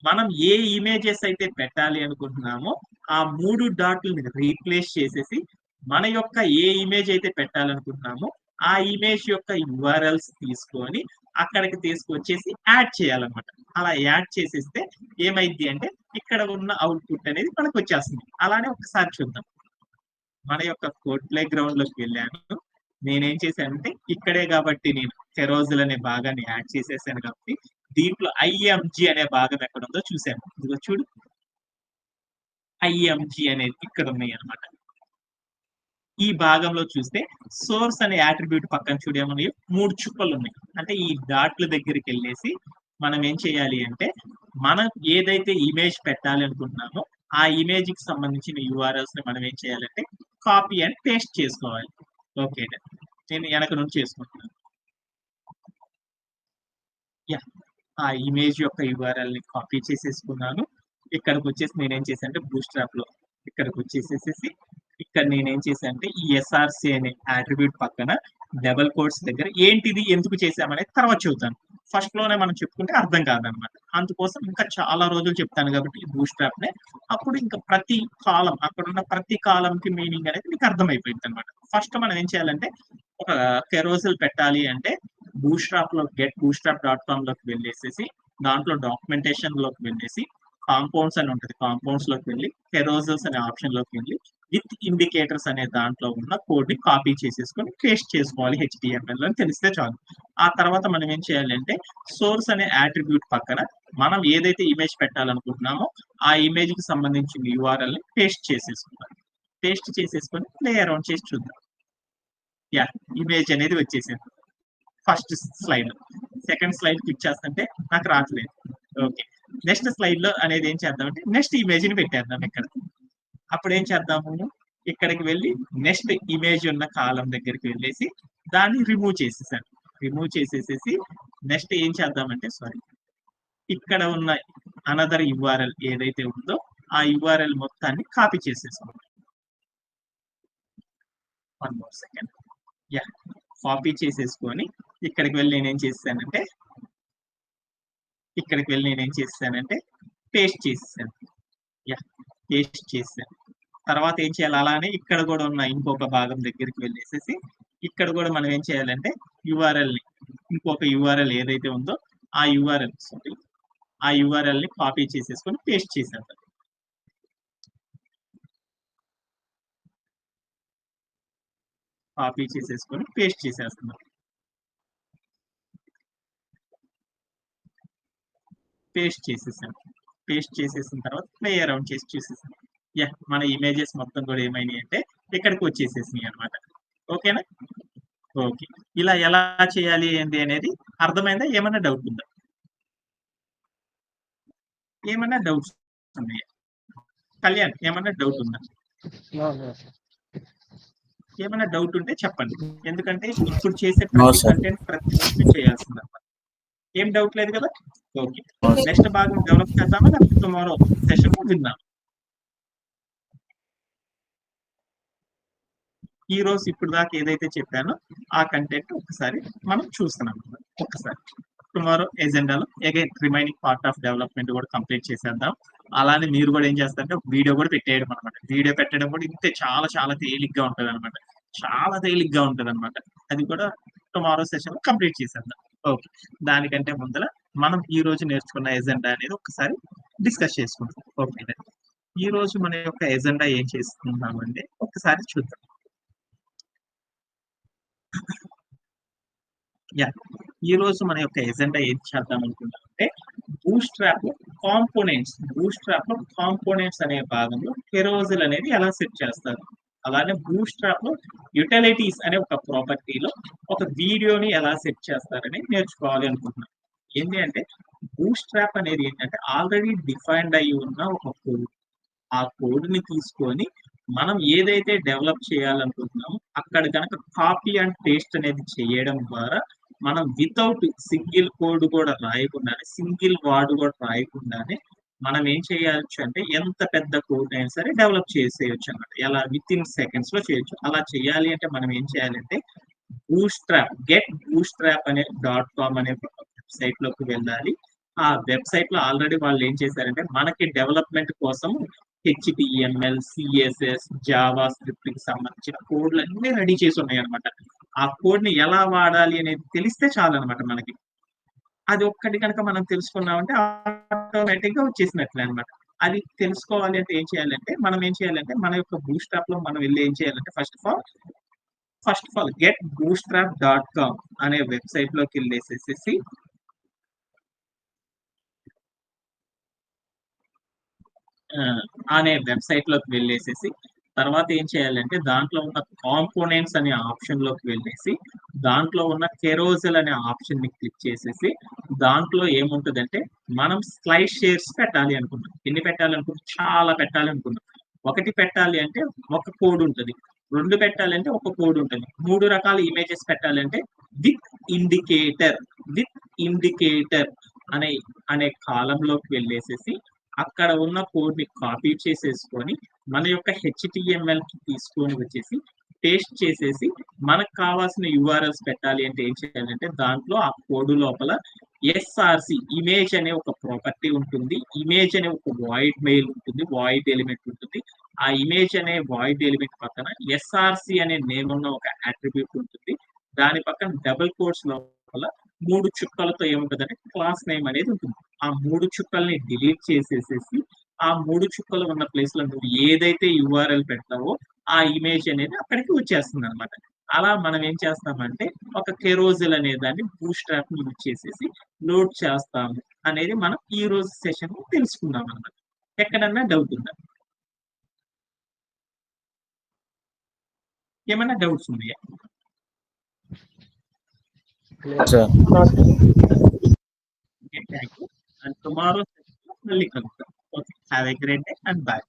మనం ఏ ఇమేజెస్ అయితే పెట్టాలి అనుకుంటున్నామో ఆ 3 డాట్‌లని రీప్లేస్ చేసేసి మన యొక్క ఏ ఇమేజ్ అయితే పెట్టాలనుకుంటున్నామో ఆ ఇమేజ్ యొక్క యూఆర్ఎల్స్ తీసుకొని అక్కడికి తీసుకొచ్చేసి యాడ్ చేయాలన్నమాట. అలా యాడ్ చేసేస్తే ఏమైద్ది అంటే ఇక్కడ ఉన్న అవుట్‌పుట్ అనేది మనకొచ్చేస్తుంది. అలానే ఒకసారి చూద్దాం. మన యొక్క కోడ్ ప్లే గ్రౌండ్‌లోకి వెళ్ళాను. నేనేం చేశానంటే ఇక్కడే కాబట్టి నేను కెరోసిల్ అనే భాగాన్ని యాడ్ చేసేసాను కాబట్టి దీంట్లో ఐఎంజి అనే భాగం ఎక్కడుందో చూసాను. ఇదిగో చూడు. ఐఎంజి అనేది ఇక్కడ ఉన్నాయి అన్నమాట. ఈ భాగంలో చూస్తే సోర్స్ అనే యాట్రిబ్యూట్ పక్కన చూడు ఏమున్నాయో 3 చుక్కలు ఉన్నాయి. అంటే ఈ డాట్ల దగ్గరికి వెళ్ళేసి మనం ఏం చేయాలి అంటే మనం ఏదైతే ఇమేజ్ పెట్టాలి అనుకుంటున్నామో ఆ ఇమేజ్ కి సంబంధించిన యూఆర్ఎల్స్ ని మనం ఏం చేయాలంటే కాపీ అండ్ పేస్ట్ చేసుకోవాలి. ఓకే. నేను వెనక నుంచి చేసుకుంటున్నాను. యాహ్! ఆ ఇమేజ్ యొక్క యూఆర్ఎల్ ని కాపీ చేసేసుకున్నాను. ఇక్కడికి వచ్చేసి నేనేం చేశానంటే బూట్‌స్ట్రాప్ లో ఇక్కడికి వచ్చేసేసి ఇక్కడ నేనేం చేశానంటే ఈ ఎస్ఆర్‌సి అనే అట్రిబ్యూట్ పక్కన డబుల్ కోట్స్ దగ్గర ఏంటిది ఎందుకు చేశామనేది తర్వాత చెబుతాను. ఫస్ట్ లోనే మనం చెప్పుకుంటే అర్థం కాదనమాట. అందుకోసం ఇంకా చాలా రోజులు చెప్తాను కాబట్టి ఈ బూట్‌స్ట్రాప్ నే అప్పుడు ఇంకా ప్రతి కాలమ్ అక్కడున్న ప్రతి కాలమ్ కి మీనింగ్ అనేది మీకు అర్థమైపోయిద్దనమాట. ఫస్ట్ మనం ఏం చేయాలంటే ఒక కెరోసిల్ పెట్టాలి అంటే బూట్‌స్ట్రాప్ లో గెట్ bootstrap.com లోకి వెళ్ళేసేసి దాంట్లో డాక్యుమెంటేషన్ లోకి వెళ్ళేసి కాంపౌండ్స్ అని ఉంటుంది. కాంపౌండ్స్ లోకి వెళ్ళి కెరోసిల్స్ అనే ఆప్షన్ లోకి వెళ్ళి విత్ ఇండికేటర్స్ అనే దాంట్లో ఉన్న కోడ్ ని కాపీ చేసేసుకొని పేస్ట్ చేసుకోవాలి హెచ్టిఎంఎల్ అని తెలిస్తే చాలు. ఆ తర్వాత మనం ఏం చేయాలంటే సోర్స్ అనే యాట్రిబ్యూట్ పక్కన మనం ఏదైతే ఇమేజ్ పెట్టాలనుకుంటున్నామో ఆ ఇమేజ్ కి సంబంధించిన యూఆర్ఎల్ ని పేస్ట్ చేసేసుకోవాలి. పేస్ట్ చేసేసుకొని ప్లే అరౌండ్ చేసి చూద్దాం. యా ఇమేజ్ అనేది వచ్చేసింది. First slide. Second slide click చేస్తుంటే నాకు రావట్లేదు. ఓకే. నెక్స్ట్ స్లైడ్ లో అనేది ఏం చేద్దామంటే నెక్స్ట్ ఇమేజ్ ని పెట్టేద్దాం ఇక్కడ. అప్పుడు ఏం చేద్దాము ఇక్కడికి వెళ్ళి నెక్స్ట్ ఇమేజ్ ఉన్న కాలం దగ్గరికి వెళ్ళేసి దాన్ని రిమూవ్ చేసేసాను. రిమూవ్ చేసేసేసి నెక్స్ట్ ఏం చేద్దామంటే సారీ ఇక్కడ ఉన్న అనదర్ యూఆర్ఎల్ ఏదైతే ఉందో ఆ యూఆర్ఎల్ మొత్తాన్ని కాపీ చేసేసాను. 1 మోర్ సెకండ్. యా కాపీ చేసేసుకొని ఇక్కడికి వెళ్ళి నేనేం చేశానంటే పేస్ట్ చేసేసాను. యా పేస్ట్ చేశాను. తర్వాత ఏం చేయాలి అలానే ఇక్కడ కూడా ఉన్న ఇంకొక భాగం దగ్గరికి వెళ్ళేసేసి ఇక్కడ కూడా మనం ఏం చేయాలంటే యూఆర్ఎల్ ని ఇంకొక యూఆర్ఎల్ ఏదైతే ఉందో ఆ యూఆర్ఎల్ ని కాపీ చేసేసుకొని పేస్ట్ చేసేద్దాం. కాపీ చేసేసుకొని పేస్ట్ చేసేస్తున్నాం. పేస్ట్ చేసేసాను. పేస్ట్ చేసేసిన తర్వాత ప్లే అరౌండ్ చేసి చూసేసాను. యా మన ఇమేజెస్ మొత్తం కూడా ఏమైనాయి అంటే ఇక్కడికి వచ్చేసేసినాయి అనమాట. ఓకేనా? ఓకే. ఇలా ఎలా చేయాలి ఏంటి అనేది అర్థమైందా? ఏమైనా డౌట్ ఉందా? ఏమైనా డౌట్స్ ఉన్నాయా? కళ్యాణ్ ఏమైనా డౌట్ ఉందా? No no sir. ఏమైనా డౌట్ ఉంటే చెప్పండి. ఎందుకంటే ఇప్పుడు చేసే నో ప్రతి సార్. కంటెంట్ ప్రతి రోజు చేయాల్సిందన్నమాట. ఏం డౌట్ లేదు కదా? ఓకే. నెక్స్ట్ భాగం డెవలప్ చేద్దామా లేకపోతే టుమారో సెషన్ విందాం? ఈ రోజు ఇప్పుడు దాకా ఏదైతే చెప్పానో ఆ కంటెంట్ ఒకసారి మనం చూస్తున్నాం ఒక్కసారి. టుమారో ఎజెండాలో again remaining part of development కూడా కంప్లీట్ చేసేద్దాం. అలానే మీరు కూడా ఏం చేస్తారంటే వీడియో కూడా పెట్టేయడం అనమాట. వీడియో పెట్టడం కూడా ఇంతే చాలా చాలా తేలిగ్గా ఉంటుంది అనమాట. చాలా తేలిగ్గా ఉంటుంది అనమాట. అది కూడా టుమారో సెషన్ కంప్లీట్ చేసేద్దాం. ఓకే. దానికంటే ముందర మనం ఈ రోజు నేర్చుకున్న ఎజెండా అనేది ఒకసారి డిస్కస్ చేసుకుందాం. ఓకే. ఈ రోజు మన యొక్క ఎజెండా ఏం చేసుకుందామంటే ఒకసారి చూద్దాం. యా ఈ రోజు మన యొక్క ఎజెండా ఏం చేద్దాం అనుకుంటామంటే బూస్ట్రాప్ లో కాంపోనెంట్స్ అనే భాగంలో కెరోజిల్ అనేది ఎలా సెట్ చేస్తారు, అలానే బూస్ట్రాప్ లో యుటిలిటీస్ అనే ఒక ప్రాపర్టీలో ఒక వీడియోని ఎలా సెట్ చేస్తారని నేర్చుకోవాలి అనుకుంటున్నాం. ఏంటి అంటే బూస్ట్రాప్ అనేది ఏంటంటే ఆల్రెడీ డిఫైన్డ్ అయి ఉన్న ఒక కోడ్. ఆ కోడ్ ని తీసుకొని మనం ఏదైతే డెవలప్ చేయాలనుకుంటున్నామో అక్కడ కనుక కాపీ అండ్ పేస్ట్ అనేది చేయడం ద్వారా మనం వితౌట్ సింగిల్ కోడ్ కూడా రాయకుండానే, సింగిల్ వర్డ్ కూడా రాయకుండానే మనం ఏం చేయొచ్చు అంటే ఎంత పెద్ద కోడ్ అయినా సరే డెవలప్ చేసేయచ్చు అన్నమాట. ఎలా విత్ ఇన్ సెకండ్స్ లో చేయొచ్చు. అలా చేయాలి అంటే మనం ఏం చేయాలంటే బూస్ట్రాప్ అనే .com అనే వెబ్సైట్ లోకి వెళ్ళాలి. ఆ వెబ్సైట్ లో ఆల్రెడీ వాళ్ళు ఏం చేశారంటే మనకి డెవలప్మెంట్ కోసం HTML, CSS, జావా స్క్రిప్ట్ కి సంబంధించిన కోడ్లు అన్ని రెడీ చేసి ఉన్నాయి అనమాట. ఆ కోడ్ ని ఎలా వాడాలి అనేది తెలిస్తే చాలు అనమాట మనకి. అది ఒక్కటి కనుక మనం తెలుసుకున్నామంటే ఆటోమేటిక్ గా వచ్చేసినట్లే అనమాట. అది తెలుసుకోవాలి అంటే ఏం చేయాలంటే మనం ఏం చేయాలంటే మన యొక్క బూస్ట్రాప్ లో మనం వెళ్ళి ఏం చేయాలంటే ఫస్ట్ ఆఫ్ ఆల్ getbootstrap.com అనే వెబ్సైట్ లోకి వెళ్ళేసేసి అనే వెబ్సైట్ లోకి వెళ్ళేసేసి తర్వాత ఏం చేయాలంటే దాంట్లో ఉన్న కాంపోనెంట్స్ అనే ఆప్షన్ లోకి వెళ్ళేసి దాంట్లో ఉన్న కెరోజిల్ అనే ఆప్షన్ ని క్లిక్ చేసేసి దాంట్లో ఏముంటుందంటే మనం స్లైడ్ షేర్స్ పెట్టాలి అనుకున్నాం. ఎన్ని పెట్టాలి అనుకున్నాం? చాలా పెట్టాలి అనుకున్నాం. ఒకటి పెట్టాలి అంటే ఒక కోడ్ ఉంటుంది, 2 పెట్టాలంటే ఒక కోడ్ ఉంటుంది, 3 రకాల ఇమేజెస్ పెట్టాలంటే విత్ ఇండికేటర్ అనే అనే కాలంలోకి వెళ్ళేసేసి అక్కడ ఉన్న కోడ్ ని కాపీ చేసేసుకొని మన యొక్క HTML కి తీసుకొని వచ్చేసి పేస్ట్ చేసేసి మనకు కావాల్సిన URLs పెట్టాలి అంటే ఏం చేయాలంటే దాంట్లో ఆ కోడ్ లోపల SRC ఇమేజ్ అనే ఒక ప్రాపర్టీ ఉంటుంది, ఇమేజ్ అనే ఒక వాయిడ్ మెయిల్ ఉంటుంది, వాయిడ్ ఎలిమెంట్ ఉంటుంది. ఆ ఇమేజ్ అనే వాయిడ్ ఎలిమెంట్ పక్కన SRC అనే నేమ్ ఉన్న ఒక అట్రిబ్యూట్ ఉంటుంది. దాని పక్కన డబుల్ కోట్స్ లోపల 3 చుక్కలతో ఏముంటుందంటే క్లాస్ నేమ్ అనేది ఉంటుంది. ఆ 3 చుక్కల్ని డిలీట్ చేసేసేసి ఆ 3 చుక్కలు ఉన్న ప్లేస్ లో నువ్వు ఏదైతే URL పెడతావో ఆ ఇమేజ్ అనేది అక్కడికి వచ్చేస్తుంది అనమాట. అలా మనం ఏం చేస్తామంటే ఒక కెరోజిల్ అనే దాన్ని బూస్ట్రాప్ ని యూజ్ చేసేసి లోడ్ చేస్తాము అనేది మనం ఈ రోజు సెషన్ తెలుసుకుందాం అనమాట. ఎక్కడన్నా డౌట్ ఉందా? ఏమైనా డౌట్స్ ఉన్నాయా? Thank you. అండ్ టుమారో మళ్ళీ కలుద్దాం. Okay, have a great day and bye.